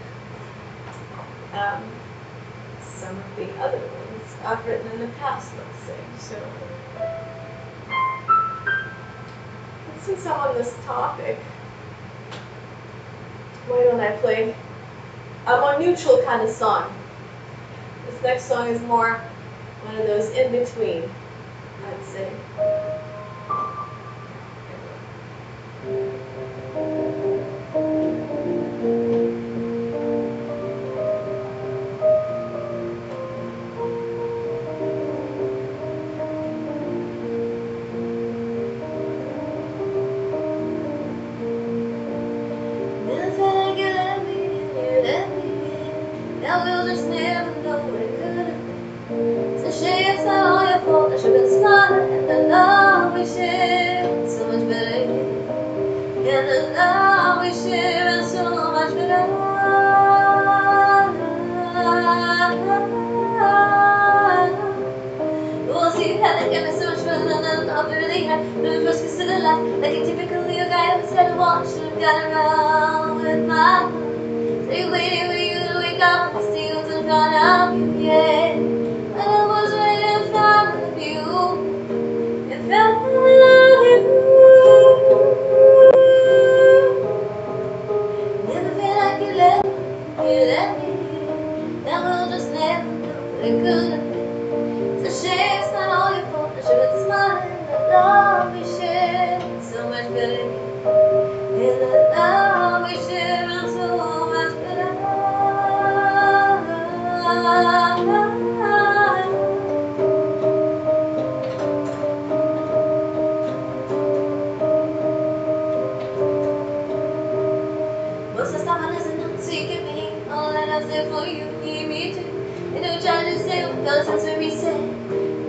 Um, some of the other ones I've written in the past, let's say. So, since I'm on this topic, why don't I play a more neutral kind of song? This next song is more one of those in between, I'd say. Never felt like you let me in, you let me in. Now we'll just never know what it could have been. It's a shame it's not all your fault. I should have been smarter, and the love we shared so much better. And the love we share is so much better. Oh, see, you had that gave me so much fun than the love we really had. When we first kissed in the light, like a typical little guy who said, I want you to get around with my love. So you waited for you to wake up and still was in front of you, yeah. When I was right in front of you, in front of you. Never feel like you let me in. Now we'll just never know what it could have been. It's a shame it's not all your fault. I should have smiled in the love we shared. So much better. In the love we shared, so much better. Most of the time I listen so you can be all that I say for you, need me too. And don't try to say what feels since we reset.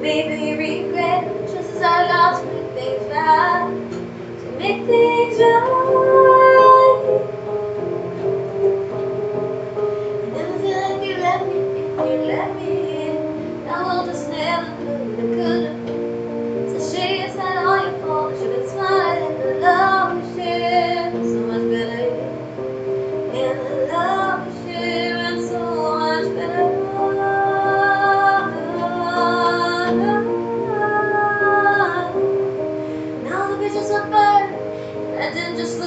Maybe regret just as I lost to make things right. To make things right. I never feel like you let me in, you let me in. Now we'll just never know what it could have been. It's a shame it's not all your fault. I should have smiled in the love we shared. So much better. And the love we share is so much better. Now the bridges are burned, and I didn't just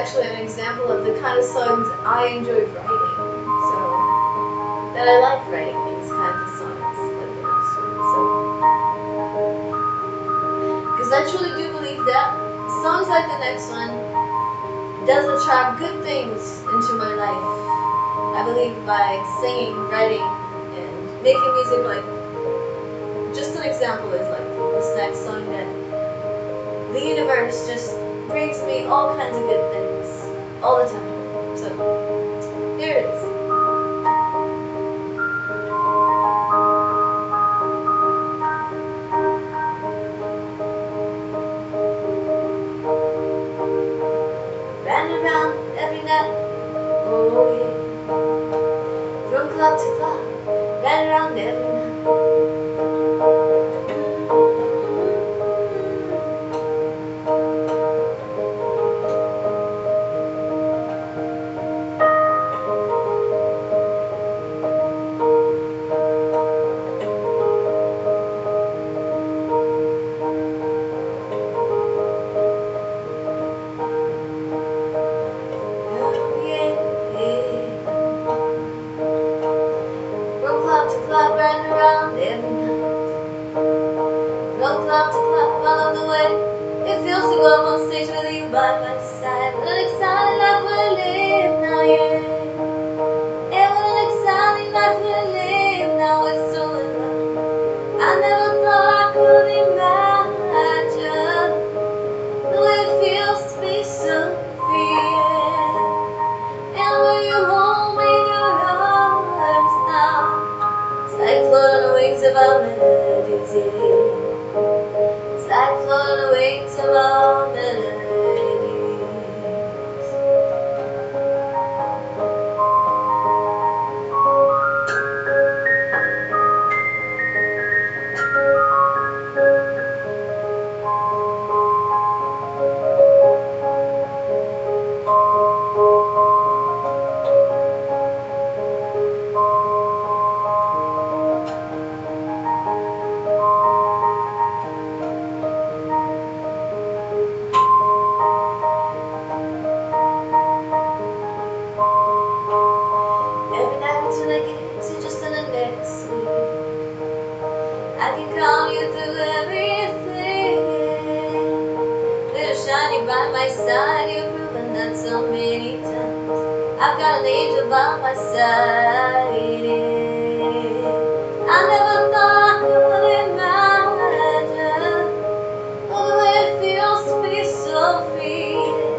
actually an example of the kind of songs I enjoy writing. So that I like writing these kinds of songs, like the next one. So, because I truly do believe that songs like the next one does attract good things into my life. I believe by singing, writing, and making music, like, just an example is like this next song, that the universe just brings me all kinds of good things all the time. So, here it is. Ran around every night, oh yeah. From club to club, ran around every night. Oh yeah, yeah. From club to club, ran around every night. From club to club, all of the way. It feels to go up on stage with you by my side. What an exciting life we live now, yeah. And what an exciting life we live now, we're so in love. I never thought I could imagine the way it feels to be so free, yeah. And when you hold me in your arms now, it's like floating on the wings of our melodies, yeah. It's like floating on the wings of our melodies. Every night until I get to just in the next week, I can calm you through everything, yeah. Little shiny by my side, you've proven that so many times. I've got an angel by my side, yeah. I never thought I could imagine the way it feels to be so free, yeah.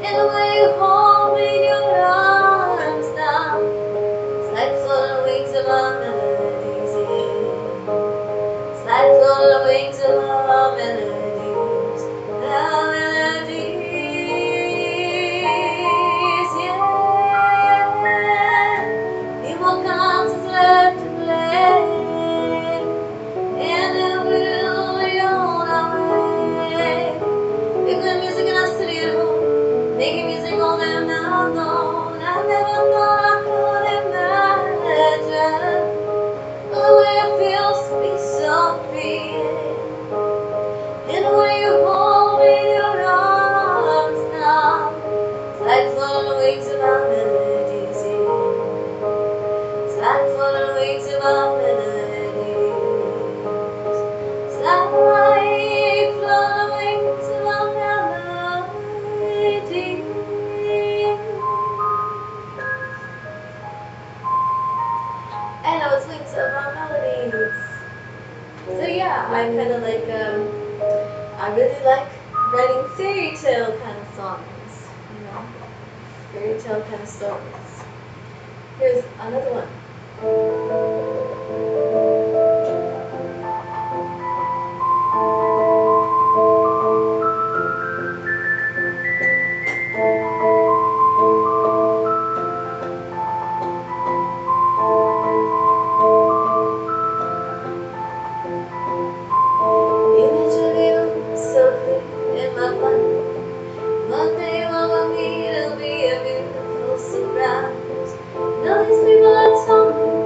And the way you hold me in your arms now, it's like floating on the wings of our melodies, yeah. It's like floating on the wings of our melodies, yeah. Need more concerts left to play, and then we'll be on our way. Making music in our city at home, making music all day and now alone. I never thought I could imagine the way it feels to be so free, and the way you hold me in your arms now, it's like floating on the wings of our melodies, yeah. It's like floating on the wings of our melodies. It's like floating on the wings of our melodies. And those wings of our melodies. So yeah, I kind of like, I really like writing fairy tale kind of songs, you know, fairy tale kind of stories. Here's another one. Image of you so clear in my mind. One day when we'll meet, it'll be a beautiful surprise. Know these people are talking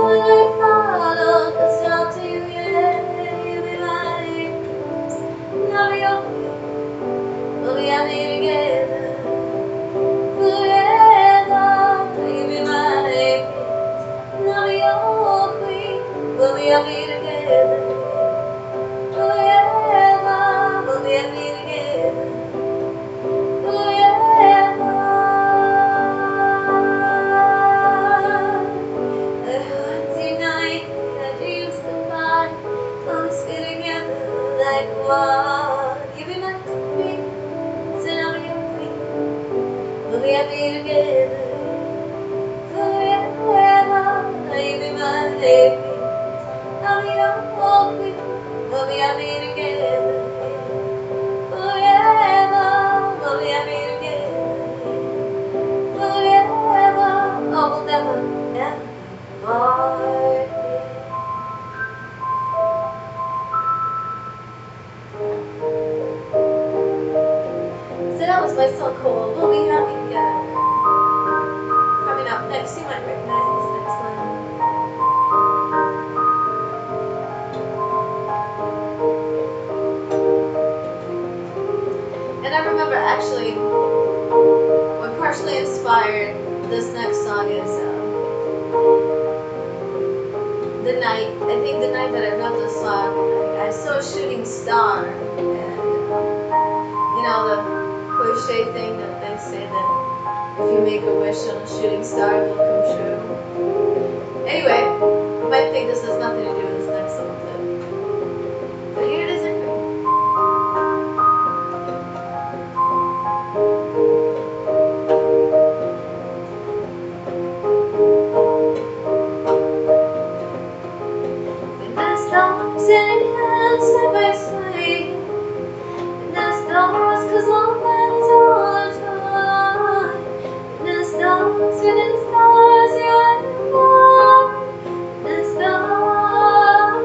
when I follow the star to you, yeah, you be my peace. Now be your queen, we'll be happy together forever. You be my peace. Now be your queen, we'll be happy together forever. We'll be happy together forever. The hearts unite, the dreams combine, close together like one. You be my queen, so now be your queen. We'll be happy together forever. You be my queen, I'll be your queen. We'll be happy together forever. We'll be happy together forever. Oh, we'll never, never part. So that was my song called We'll Be Happy Together. Coming up next, you might recognize this next one. And I remember actually what partially inspired this next song is the night. I think the night that I wrote this song, I saw a shooting star, and you know the cliche thing that they say that if you make a wish on a shooting star, it will come true. Anyway, you might think this has nothing to do with this next song, but here it is anyway. When the stars in hand side by side, when the stars cause all that is all time, when the stars, when the stars, you and I, when the stars,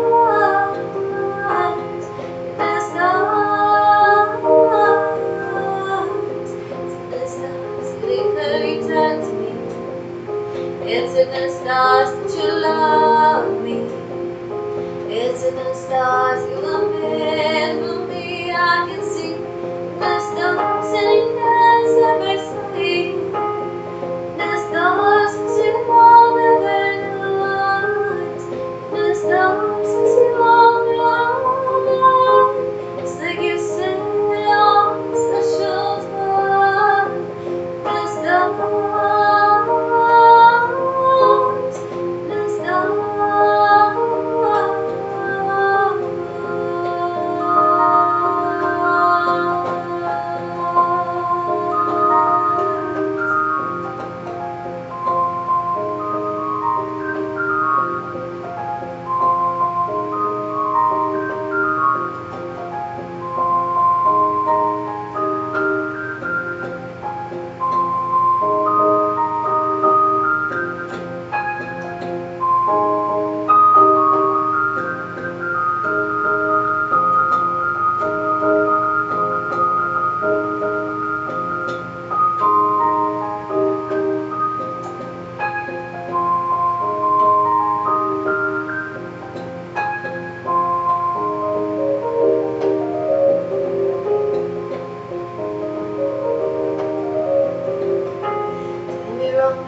when the stars, they could return to me. It's in the stars that you love me. It's in the stars you are meant for me. I can see the stars sitting there side by side. The stars sitting all over night. The stars sitting all over. It's like you said on special time. The stars, the stars.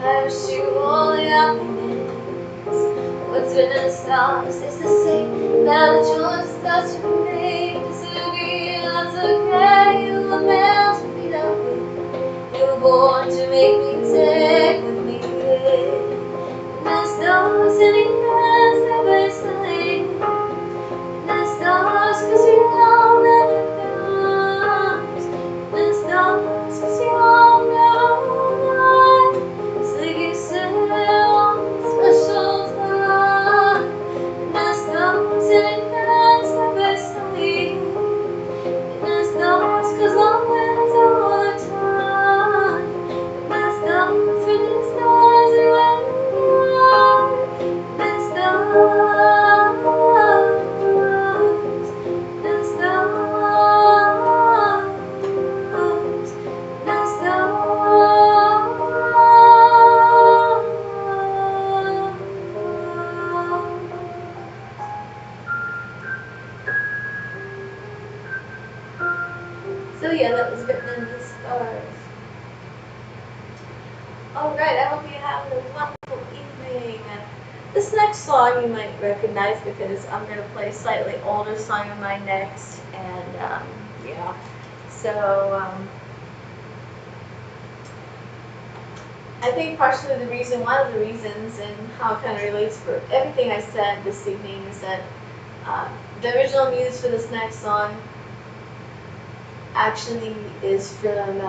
Pursue all the happiness. What's in the stars is to say that the choice that you made is to be that's okay. You were meant to be that way. You were born to make me take with me. And the stars in the hands that by side. And the stars cause you know never comes. And the stars cause you all know. Special time, and the stars in the hands side by side, and the stars cause long as all the time, and the stars Alright, I hope you're having a wonderful evening. This next song you might recognize because I'm going to play a slightly older song of mine next. And yeah, so I think partially the reason, one of the reasons, and how it kind of relates for everything I said this evening is that the original muse for this next song actually is from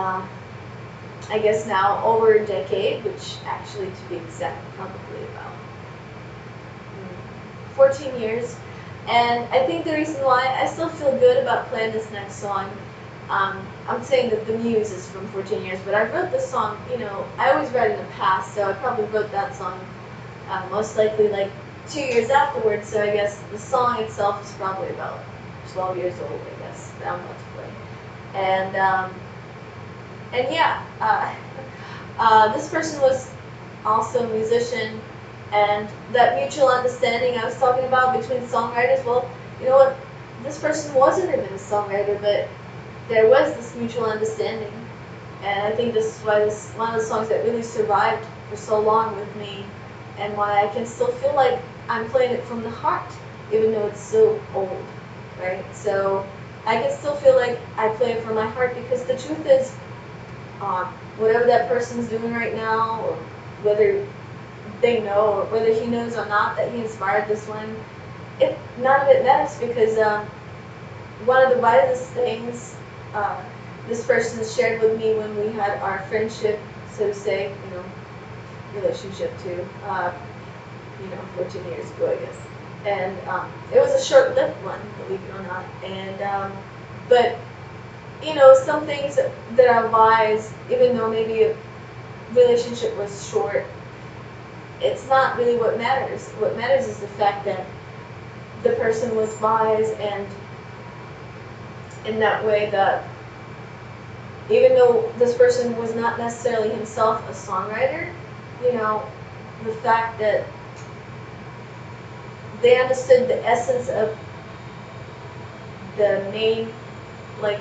I guess now over a decade, which actually to be exact, probably about 14 years. And I think the reason why I still feel good about playing this next song, I'm saying that the muse is from 14 years, but I wrote this song, you know, I always write in the past, so I probably wrote that song most likely like 2 years afterwards, so I guess the song itself is probably about 12 years old, I guess, that I'm about to play. And yeah, this person was also a musician, and that mutual understanding I was talking about between songwriters, well, you know what, this person wasn't even a songwriter, but there was this mutual understanding, and I think this is why this one of the songs that really survived for so long with me, and why I can still feel like I'm playing it from the heart, even though it's so old, right? So I can still feel like I play it from my heart because the truth is, whatever that person's doing right now, or whether they know, or whether he knows or not that he inspired this one, none of it matters because one of the wisest things this person shared with me when we had our friendship, so to say, you know, relationship too, 14 years ago, I guess. And it was a short-lived one, believe it or not. And but you know, some things that are wise, even though maybe a relationship was short, it's not really what matters. What matters is the fact that the person was wise, and in that way that even though this person was not necessarily himself a songwriter, you know, the fact that they understood the essence of the main, like,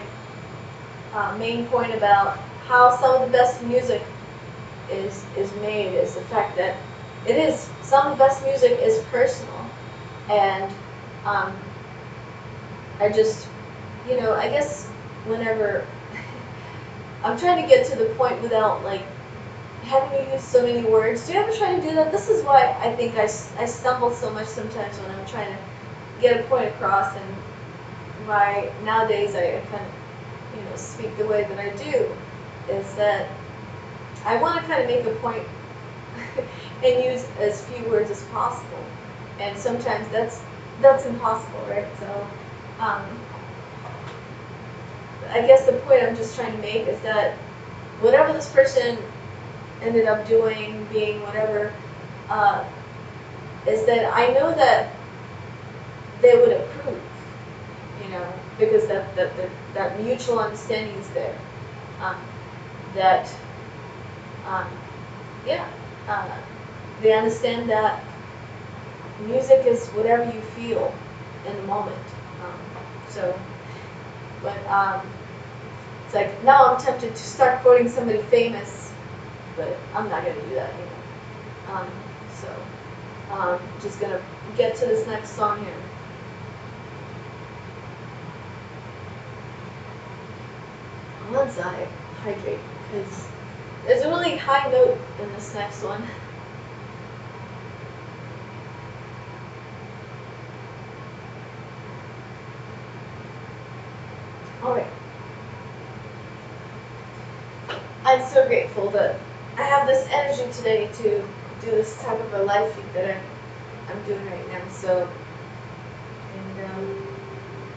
main point about how some of the best music is made is the fact that it is, some of the best music is personal. And I just, you know, I guess whenever I'm trying to get to the point without like having to use so many words. Do you ever try to do that? This is why I think I stumble so much sometimes when I'm trying to get a point across, and why nowadays I kind of, you know, speak the way that I do, is that I want to kind of make a point and use as few words as possible, and sometimes that's impossible, right? So I guess the point I'm just trying to make is that whatever this person ended up doing, being whatever, is that I know that they would approve, you know, because that mutual understanding is there. That, yeah, they understand that music is whatever you feel in the moment. So, but it's like now I'm tempted to start quoting somebody famous, but I'm not going to do that, you know. Just going to get to this next song here. Once I hydrate, because there's a really high note in this next one. Alright. I'm so grateful that I have this energy today to do this type of a live feed that I'm doing right now. So,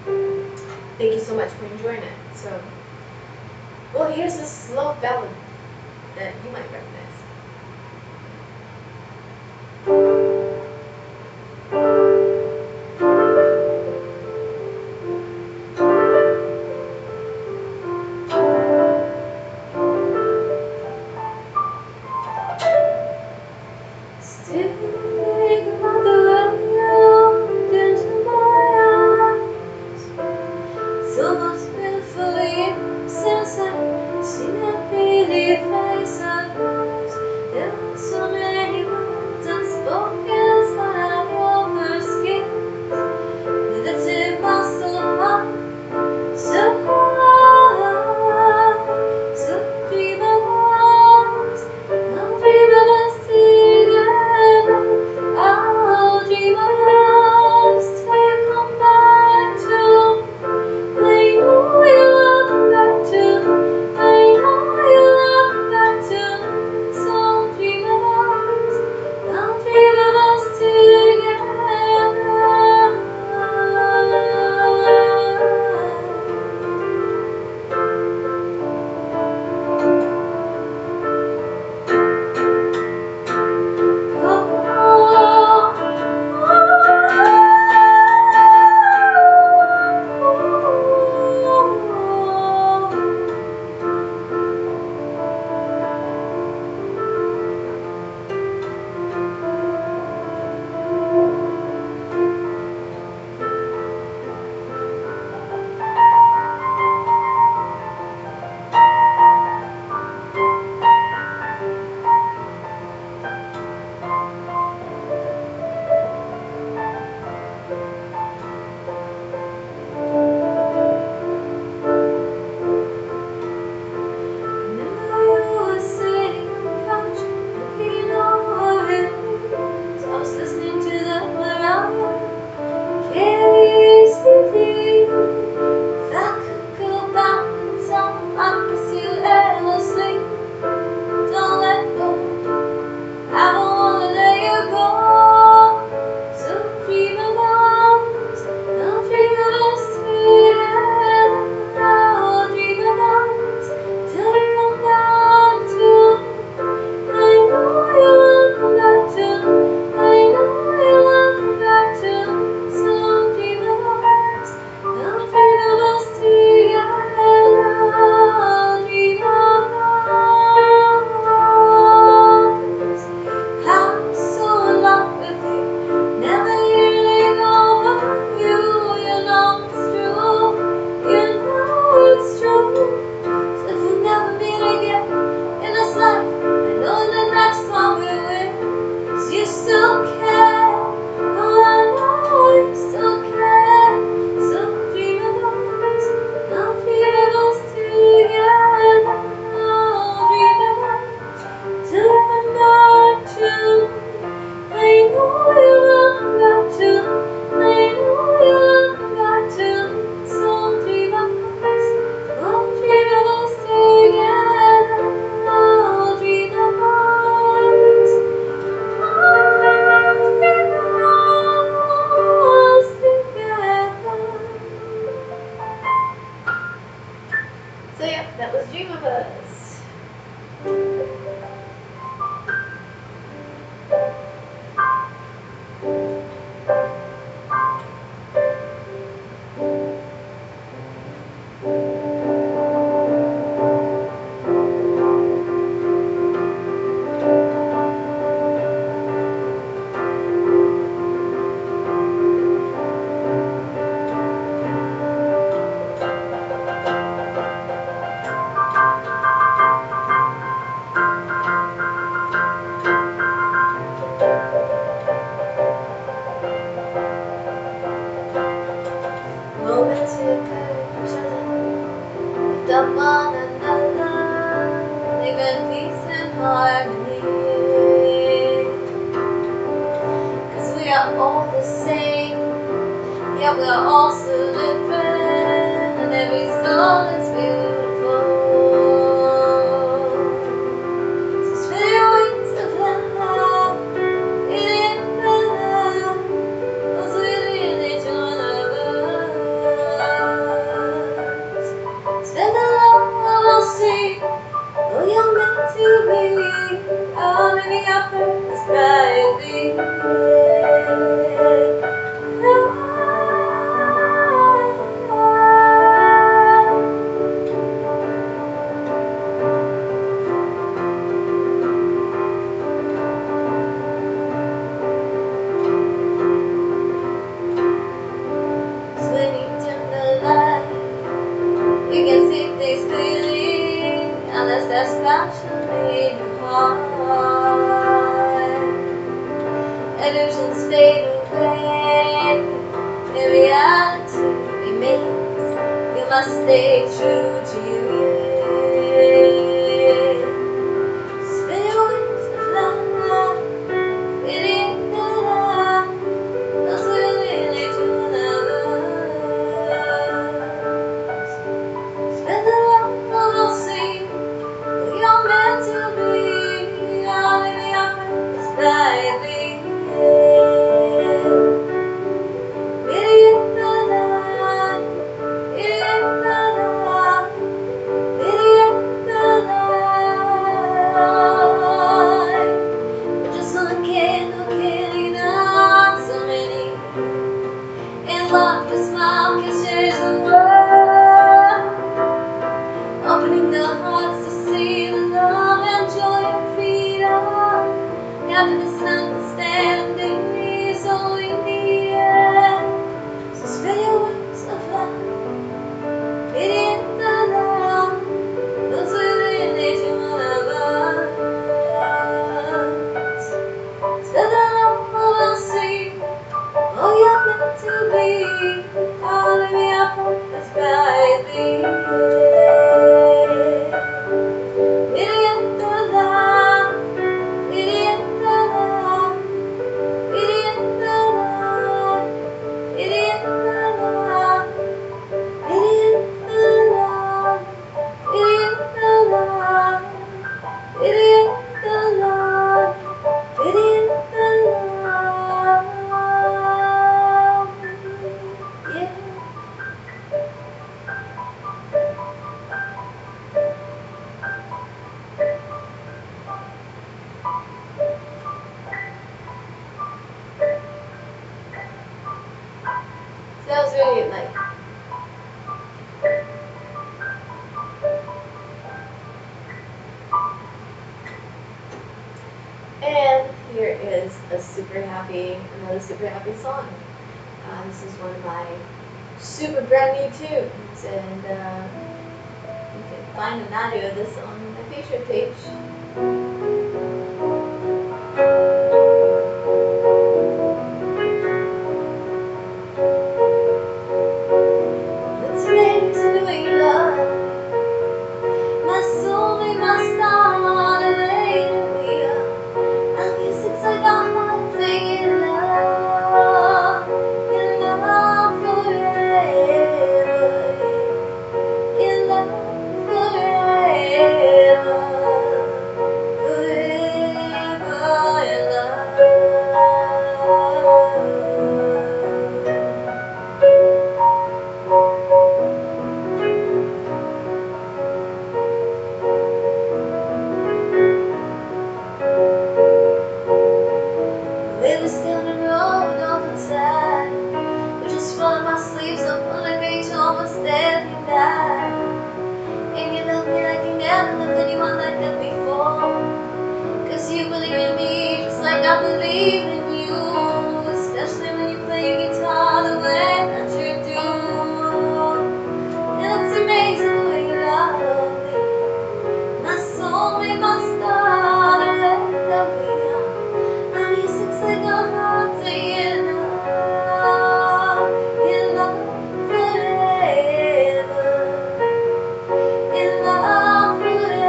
and thank you so much for enjoying it. So, well, here's this slow ballad that you might recognize. So much beautifully since I've seen that pretty face of mine. harmony. 'Cause we are all the same, yeah, we are all so different, and every soul is beautiful. So spread your wings of love, in love, cause we live each other. Spread the love, we'll see. Oh, you're meant to be. Oh, maybe our purpose brightly. So when you dim the light, you can see things clearly, unless there's passion in your heart. Illusions fade away, in reality remains. You must stay true to you. Spin your wings of love, feeling the love, cause we're really to another. Spin the love, we'll see. You're meant to be. All in your purpose brightly. Just looking on so many. In love, your smile can change the world. Opening the hearts to see the love and joy and freedom. Happiness and understanding is all we need. So spread your wings of love, in the love, those within each one of us. Spread the love, we'll see. Oh, you're meant to be. All of your purpose brightly. In the love, in the love, in the love, in the love, in the love, in the love, in the love, in the love. Yeah. So that was really like, and here is another super happy song. This is one of my super brand new tunes, and you can find an audio of this on my Patreon page. It's amazing the way you love my soul, we must start the way that we are. I guess it's like our hearts singing love, in love forever, in love forever, forever in love. We were still the road off inside. We just rolled my sleeves up on the beach, almost every night. And you love me like you never loved anyone like that before. 'Cause you believe in me just like I believe in you. Especially when you play your guitar the way that you do. And it's amazing the way you love me. My soulmate, my star, the way that we are. My music's like a heart singing love, in love forever, in love forever.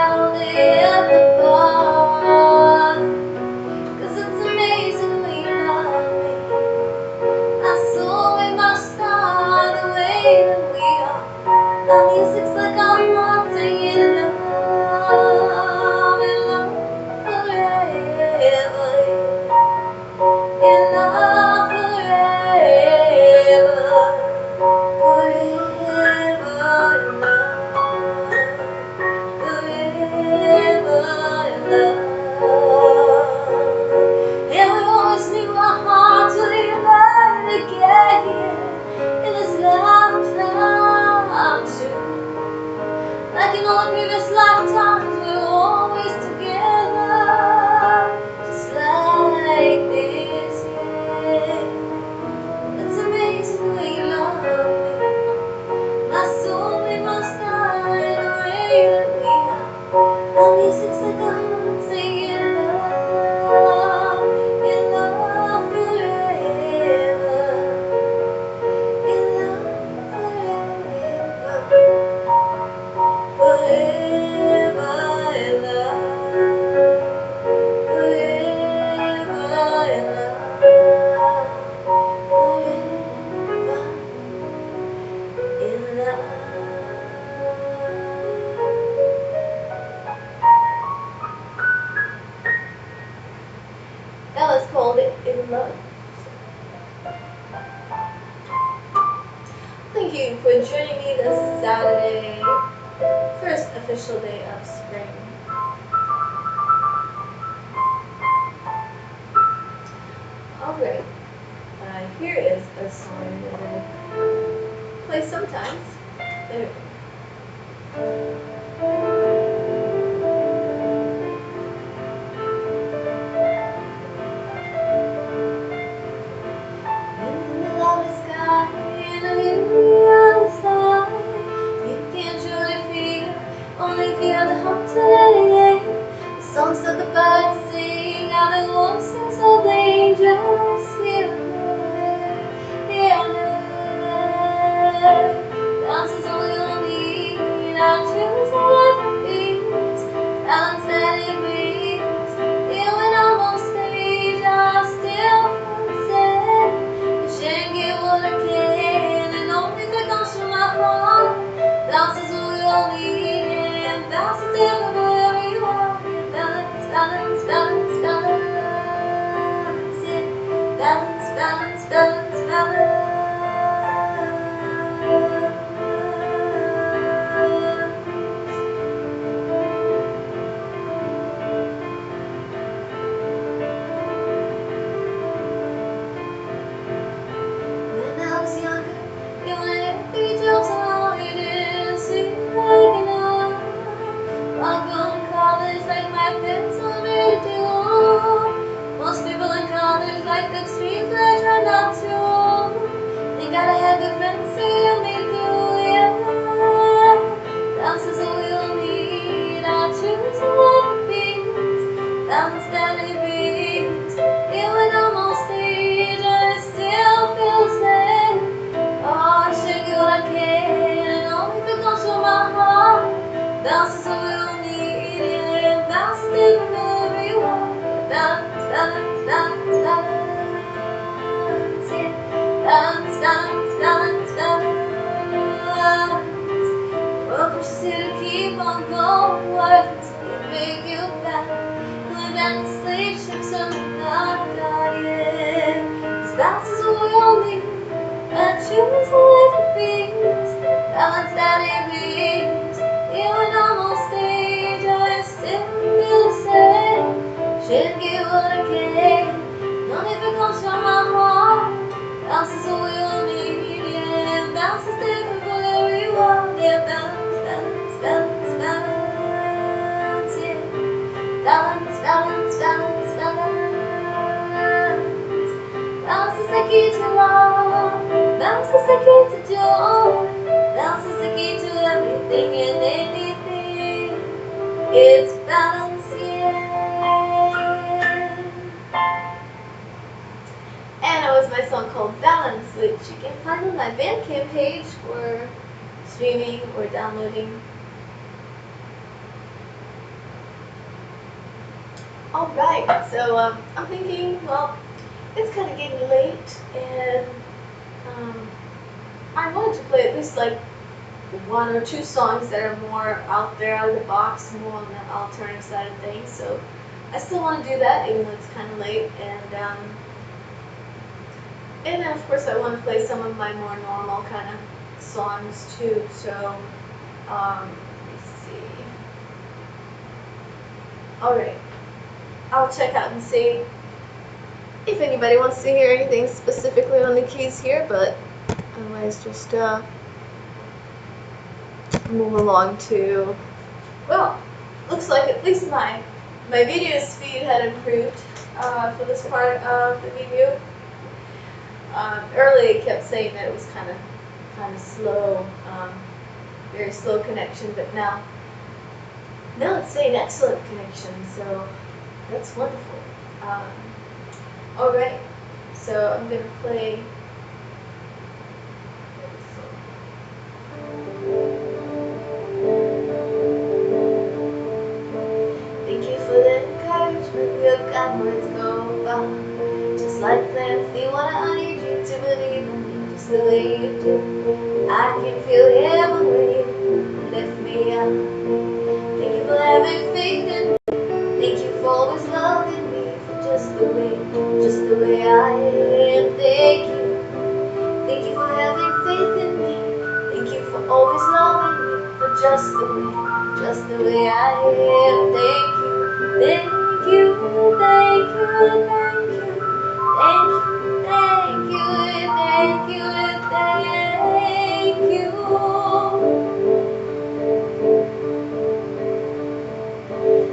out at the bar. 'Cause it's amazing we love me. That's the way we must start the way that we are. Our music's like our hearts singing in love forever. In love forever. Forever in love. Forever in love. And we always knew our hearts would unite again in this lifetime too. Like in all the previous lifetimes, we were always together, just like this, yeah. It's amazing the way you love me. My soul, we must die in the way that we are. Our music's like a heart singing in love forever. In love forever. Forever in love. Forever in love. Forever in love. That was called In Love. Thank you for joining me this Saturday, first official day of spring. Alright, here is a song that I play sometimes. There we go. In the middle of the sky, in a beauty outside, you can truly feel, only feel the hope today. The songs of the birds sing, and the voices of the angels here and there, here and there. Dance is all you need, I choose the life of peace, balance that it brings. Even when I'm on stage, I still feel the same. Shouldn't get what I can, and only that comes from my heart. Balance is all you'll need, and balance is everywhere you are. Balance, balance, balance, balance, yeah. Balance, balance, balance, balance. When I was younger, you wanted every joke so long you didn't seem like enough. While going to college, like my parents told me to do. Most people in college like the extremes, but I try not to. They gotta have good friends to help me through, yeah. Balance is all you'll need, I choose to live in peace. Balance that it brings, even when I'm on stage, I still feel the same. Oh, I should do what I can, and only if it comes from my heart. Balance is all you'll need, yeah. Balance is everywhere you are. Balance, balance, balance, balance, yeah. Balance, balance, balance, balance. Well, pushes you to keep on going, words can make you back. Going back to sleep, ships on the night, yeah. 'Cause balance is all you'll need. I choose to live in peace. Balance that it brings. Even when I'm on stage, I still feel the same. Shouldn't get what I can, not if it comes from my heart. Balance is all you'll need, yeah. Balance is everywhere you are, yeah. Balance, balance, balance, balance, yeah. Balance, balance, balance, balance. Balance is the key to love. Balance is the key to joy. Balance is the key to everything and anything. It's balance, yeah. And that was my song called Balance, which you can find on my Bandcamp page for streaming or downloading. Alright, so I'm thinking, well, it's kind of getting late, and um, I wanted to play at least like one or two songs that are more out there, out of the box, more on the alternative side of things. So I still want to do that, even though it's kind of late. And then of course I want to play some of my more normal kind of songs too. So let me see. All right, I'll check out and see if anybody wants to hear anything specifically on the keys here, but otherwise just move along to, well, looks like at least my video speed had improved for this part of the video. Earlier it kept saying that it was kind of slow, very slow connection, but now it's saying excellent connection, so that's wonderful. Alright, so I'm going to play. Thank you for the encouragement, your kind words go far. Just like plants, they want to honor you to believe in me just the way you do. I can feel heaven when you lift me up. Thank you for having faith in me. Thank you for always loving me for just the way I am. Thank you for having faith in me. Thank you for always loving me for just the way I am. Thank you, thank you, thank you, thank you, thank you, thank you, thank you.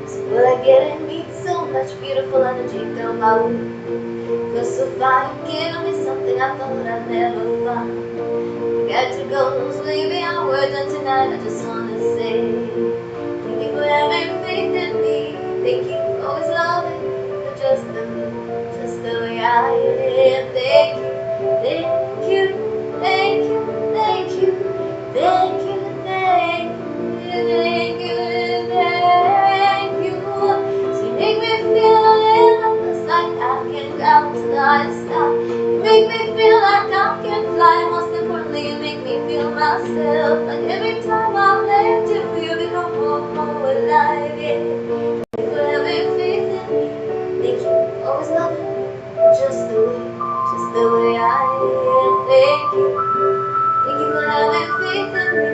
So will I get and meet so much beautiful energy through my way? Feel so fine, giving me something I thought I'd never find. Got to go, way beyond words, and tonight I just wanna say thank you for having faith in me. Thank you for always loving me for just the way I am. Thank you, thank you, thank you, thank you, thank you, thank you, thank you. So you make me feel limitless, like I can go to the highest star. You make me feel like I can fly. Most importantly, you make me feel myself. Like every time I'm left you, you become more alive. Yeah. Thank you for having faith in me. Thank you for always loving me just the way I am. Thank you for having faith in me.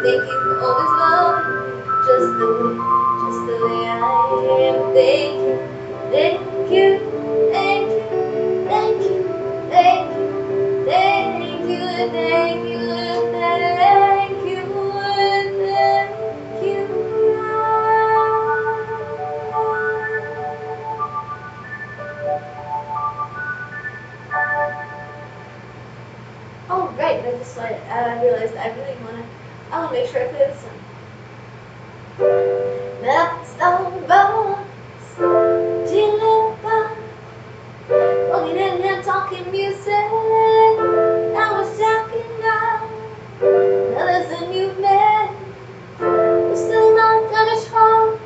Thank you for always loving me just the way I am. Thank you, thank you, thank you, thank you, thank you, thank you, thank you, thank you, thank you. Oh, right, I realized I want to make sure I play this one. That's the boss, chilling fun, walking in here talking music. I was talking now, others than you've met. We're still not finished home,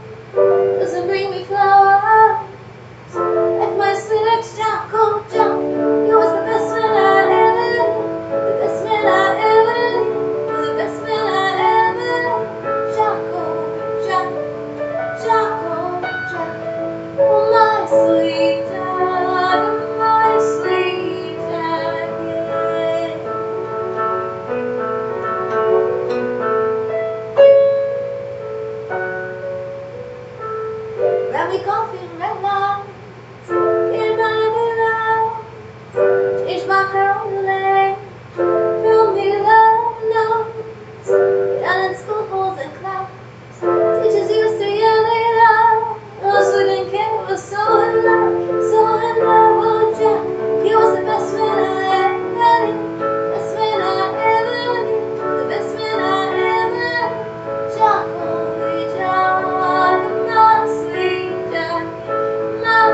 doesn't bring me flowers. Like my sweet chocolate jump, you was the best man I ever knew, the best man I ever knew, the best man I ever knew. Chocolate chocolate, oh my sweet dad, my sweet dad, yeah. Grab me coffee right now, get my love. Change my curl lane, fill me love notes, and school halls and class. Teachers used to yell it out, those who didn't care were so in love, oh Jack, he was the best man I ever knew, best man I ever knew, the best man I ever knew. Jack, oh Jack, my sweet Jack, my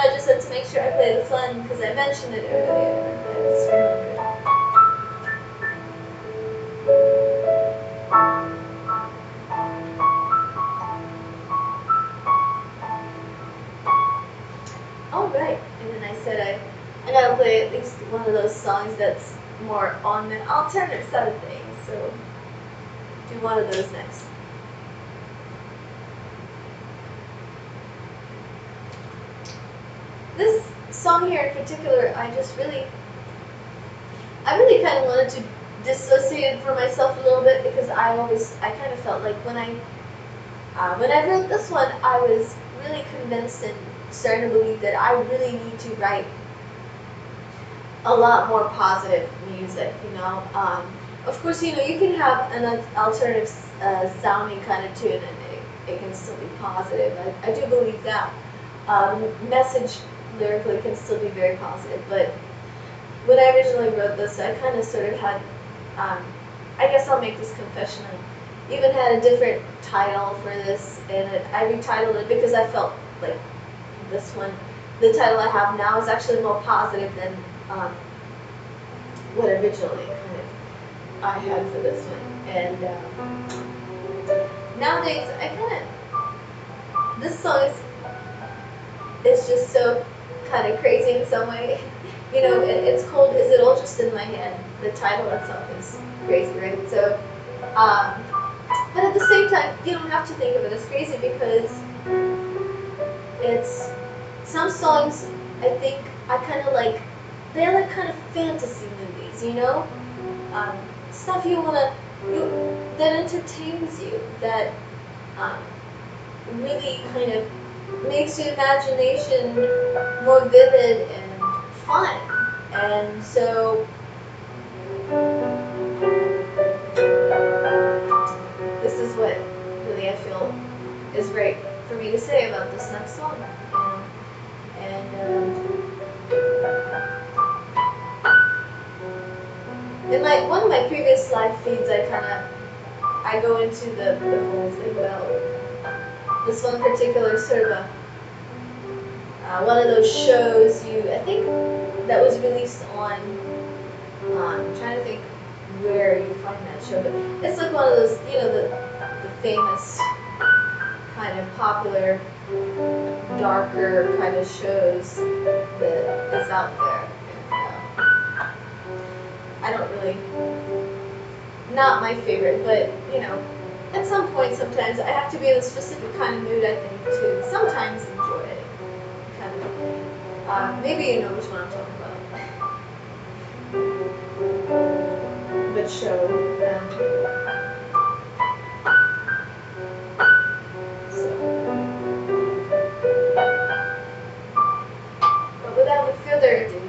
I just had to make sure I play this one because I mentioned it earlier. I just remembered. Alright, and then I said I gotta play at least one of those songs that's more on the alternative side of things, so do one of those next. This song here in particular, I really kind of wanted to dissociate for myself a little bit because I kind of felt like when I wrote this one, I was really convinced and starting to believe that I really need to write a lot more positive music, you know. Of course, you know, you can have an alternative sounding kind of tune and it can still be positive. I do believe that. Message lyrically can still be very positive, but when I originally wrote this, I kind of sort of had, I guess I'll make this confession, I even had a different title for this, and I retitled it because I felt like this one, the title I have now is actually more positive than what originally kind of I had for this one. And nowadays, this song is just so kind of crazy in some way. You know, it's called "Is It All Just in My Head?" The title itself is crazy, right? So, but at the same time, you don't have to think of it as crazy because it's some songs. I think I kind of like. They're like kind of fantasy movies, you know, stuff that entertains you, that really kind of makes your imagination more vivid and fun. And so this is what really I feel is right for me to say about this next song. In one of my previous live feeds, I go into the whole thing about this one particular sort of one of those shows I think that was released on, I'm trying to think where you find that show, but it's like one of those, you know, the famous kind of popular, darker kind of shows that is out there. I don't really, not my favorite, but, you know, at some point sometimes I have to be in a specific kind of mood, I think, to sometimes enjoy it. Kind of, maybe you know which one I'm talking about. Which show. But without further ado,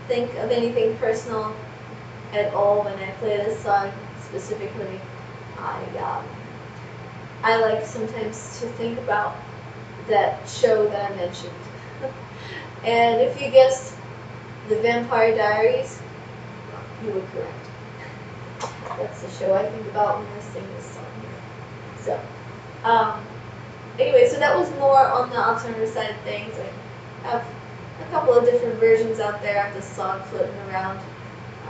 think of anything personal at all when I play this song specifically. I like sometimes to think about that show that I mentioned. And if you guessed The Vampire Diaries, you were correct. That's the show I think about when I sing this song here. So, anyway, so that was more on the alternative side of things. I have a couple of different versions out there of this song floating around.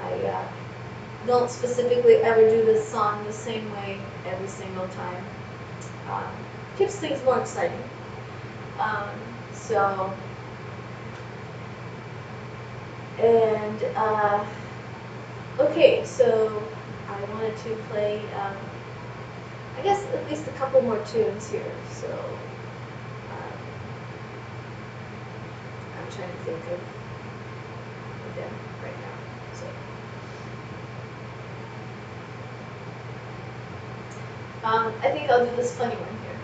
I don't specifically ever do this song the same way every single time. Keeps things more exciting. So, and okay, so I wanted to play, I guess, at least a couple more tunes here. So, I'm trying to think of them right now. So, I think I'll do this funny one here.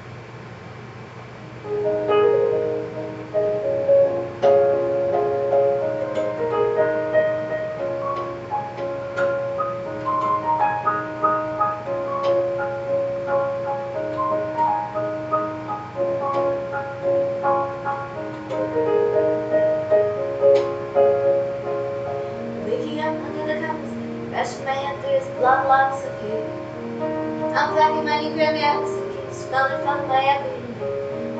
Waking up under the covers, brushing my hand through his blonde locks of hair. Unpacking my new Grammy suitcase, smelling from Miami.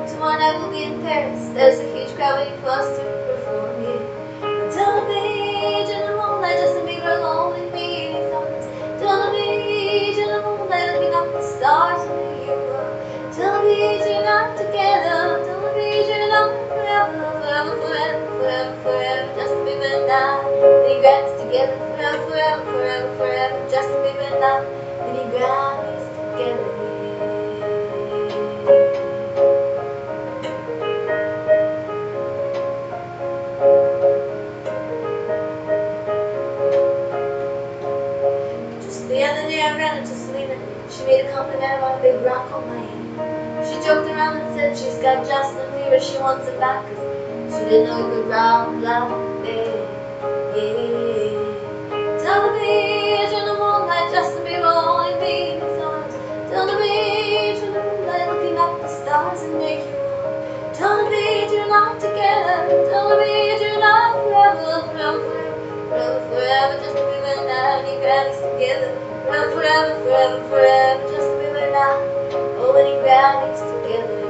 Tomorrow night we'll be in Paris. There's a huge crowd waiting for us to perform here. On the beach in the moonlight, Justin Bieber alone with me. On the beach in the moonlight, looking up at the stars where you are. Tell the beach you're not together. Tell the beach you're not forever, forever, forever, forever, forever. Justin Bieber and I, many Grammys together, forever, forever, forever, forever. Justin Bieber and I, many Grammys together. The other day I ran into Selena. She made a compliment about a big rock on my hand. She joked around and said she's got Justin Bieber. She wants him back cause she didn't know he could rock like that. Yeah. Tell the beach in the moonlight, Justin Bieber only being his arms. Tell the beach in the moonlight, looking up the stars and make you warm. Tell the beach you're not together. Tell the beach you're not forever, forever, forever, forever. Justin Bieber and I, many Grammys together. Forever, forever, forever, forever. Justin Bieber and I, oh, many Grammys together.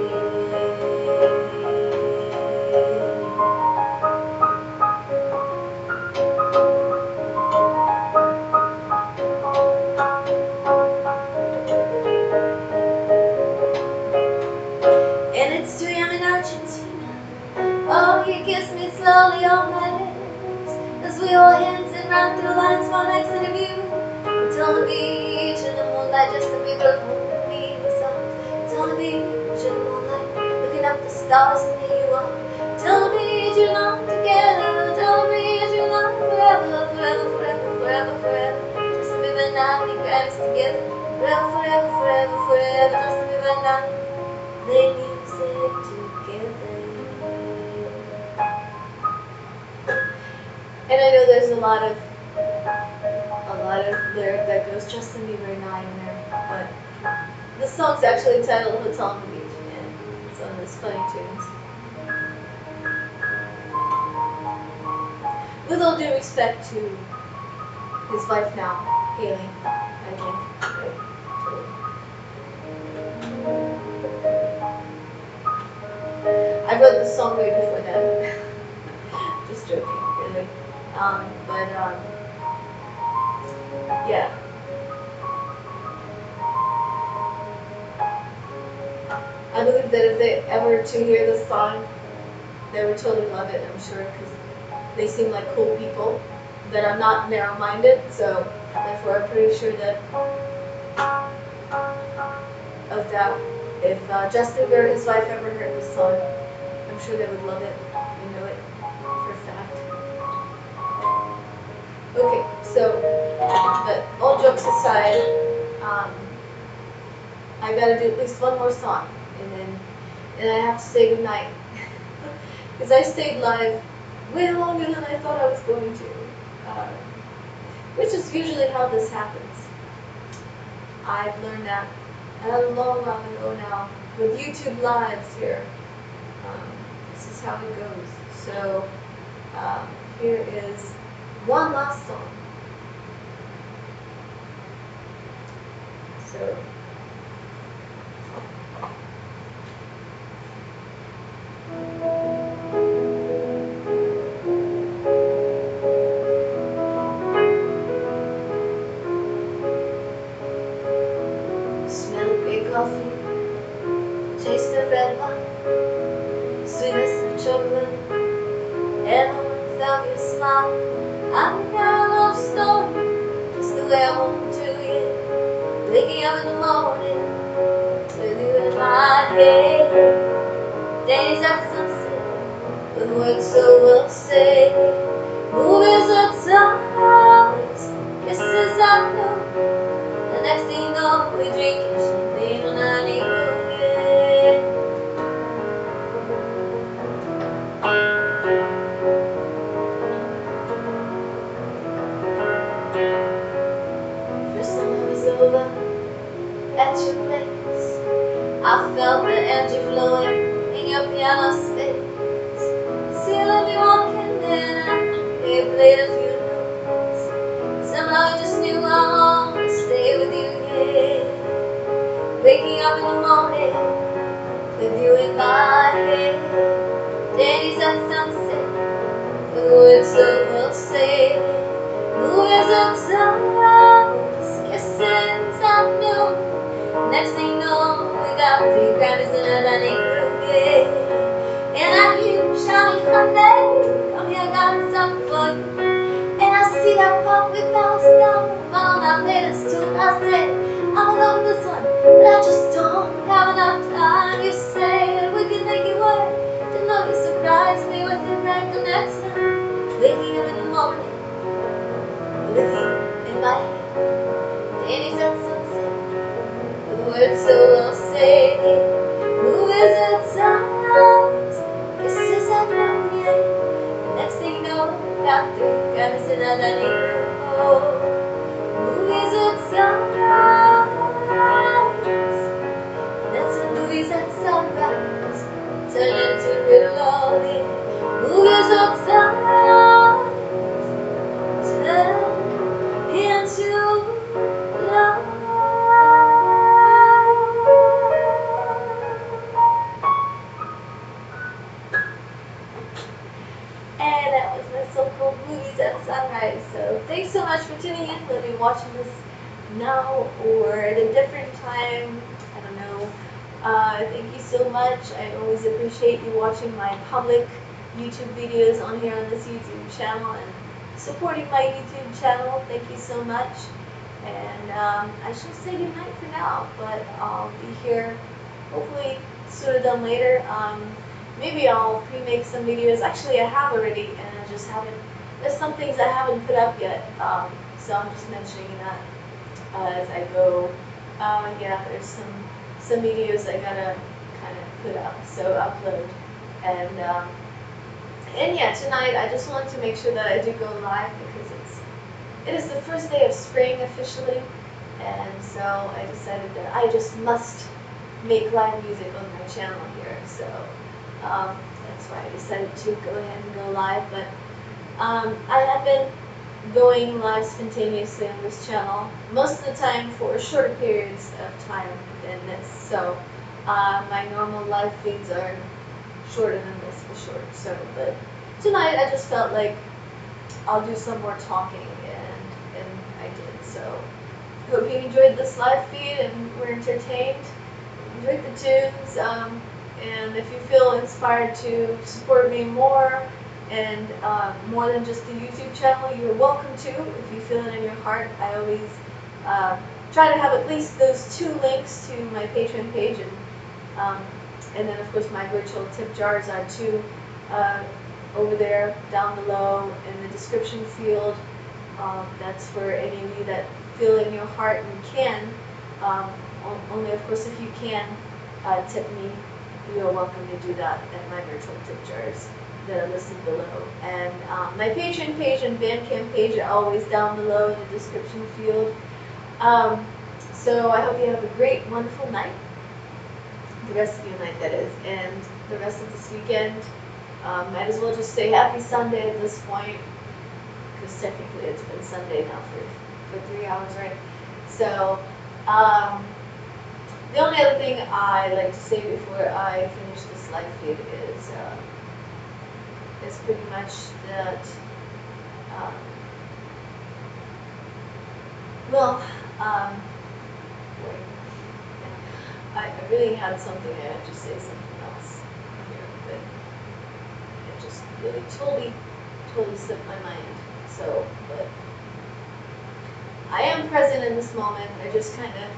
And it's 2 a.m. in Argentina. Oh, you kiss me slowly on my lips as we hold hands and run through lines for next interview. Tell the beach in the moonlight, Justin Bieber holding me in his arms. Tell the beach in the moonlight, looking up the stars and there you are. Tell the beach you're not together. Tell the beach you're not forever, forever, forever, forever, forever. Justin Bieber and I, many Grammys together. Forever, forever, forever, forever. Justin Bieber and I, play music together. And I know there's a lot of lyric that goes Justin Bieber and I in there, but this song's actually titled Hotel on the Beach, and it's one of those funny tunes. With all due respect to his wife now, Haley, I think. Right? I wrote this song way before that. Just joking, really. Yeah. I believe that if they ever to hear this song, they would totally love it, I'm sure, because they seem like cool people that are not narrow-minded, so therefore I'm pretty sure that if Justin Bieber and his wife ever heard this song, I'm sure they would love it. I know it for a fact. Okay, so, but all jokes aside, I gotta do at least one more song, and I have to say goodnight. Because I stayed live way longer than I thought I was going to, which is usually how this happens. I've learned that a long ago now with YouTube lives here. This is how it goes. So here is one last song. So smell of great coffee, taste of red wine, sweetness of chocolate, and without your smile, I've got a love story, just the way I want to it. Waking up in the morning with you in my head, days after sunset, with words so well said, movies of stars, kisses I know. The next thing you know, we're drinking champagne on our neighborhood. First time I was over at your place, I felt the energy flowing in your piano space. See you let me walking in and you played a few notes. Somehow I just knew I wanted to stay with you, yeah. Waking up in the morning with you in my head, days at sunset, with words so well said, movies of stars, kisses I know. Next thing you know, we got 3 Grammys in a dining room, yeah. And I hear you shouting, honey, come here, got something for you. And I see that puppy bounce down on that latest tune. I said, I love this one, but I just don't have enough time. You say we can make it work. To know you surprise me with your recollection. Waking up in the morning with you in my head, days at sunset, with words so well said, movies at times, kisses at night, yeah. Next thing you know, got 3 Grammys in a dining room. Movies at sunrise, that's when movies at sunrise turn into real love. Movies at sunrise turn into love. And that was my so-called movies at sunrise. So thanks so much for tuning in, whether you're watching this now or at a different time. I don't know. Thank you so much. I always appreciate you watching my public YouTube videos on here on this YouTube channel and supporting my YouTube channel. Thank you so much. And I should say goodnight for now, but I'll be here hopefully sooner than later. Maybe I'll pre-make some videos. Actually, I have already, and I just haven't. There's some things I haven't put up yet, so I'm just mentioning that as I go. Yeah, there's some videos I gotta kind of put up, so upload. And yeah, tonight I just want to make sure that I do go live because it is the first day of spring officially, and so I decided that I just must make live music on my channel here. So that's why I decided to go ahead and go live. But I have been going live spontaneously on this channel most of the time for short periods of time than this. So my normal live feeds are shorter than this for sure. So, but tonight I just felt like I'll do some more talking, and I did. So hope you enjoyed this live feed and were entertained. Enjoyed the tunes, and if you feel inspired to support me more and more than just the YouTube channel, you're welcome to. If you feel it in your heart, I always try to have at least those 2 links to my Patreon page, and then of course my virtual tip jars are too over there down below in the description field. That's for any of you that feel in your heart and can. Only of course if you can tip me, you're welcome to do that at my virtual tip jars. that are listed below. And my Patreon page and Bandcamp page are always down below in the description field. So I hope you have a great, wonderful night. The rest of your night, that is, and the rest of this weekend. Might as well just say happy Sunday at this point, because technically it's been Sunday now for 3 hours, right? So, the only other thing I like to say before I finish this live feed is pretty much that, um, well, wait. I really had something, I had to say something else here, but it just really totally slipped my mind. So, but I am present in this moment. I just kind of,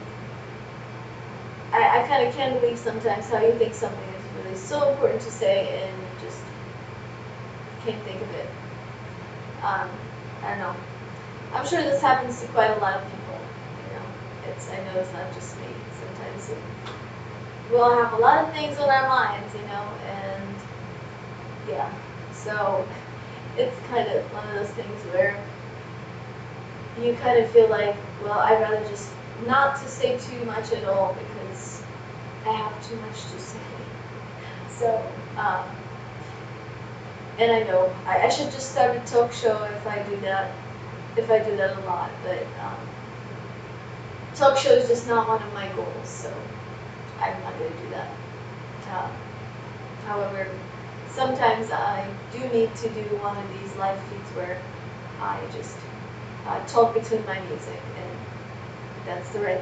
I kind of can't believe sometimes how you think something is really so important to say and you just can't think of it. I don't know. I'm sure this happens to quite a lot of people. You know, I know it's not just me. Sometimes we all have a lot of things on our minds, you know, and yeah. So it's kind of one of those things where you kind of feel like, well, I'd rather just not to say too much at all because I have too much to say. So, and I know I should just start a talk show if I do that a lot, but talk show is just not one of my goals, so I'm not going to do that. Uh, However, sometimes I do need to do one of these live feeds where I just talk between my music, and that's the right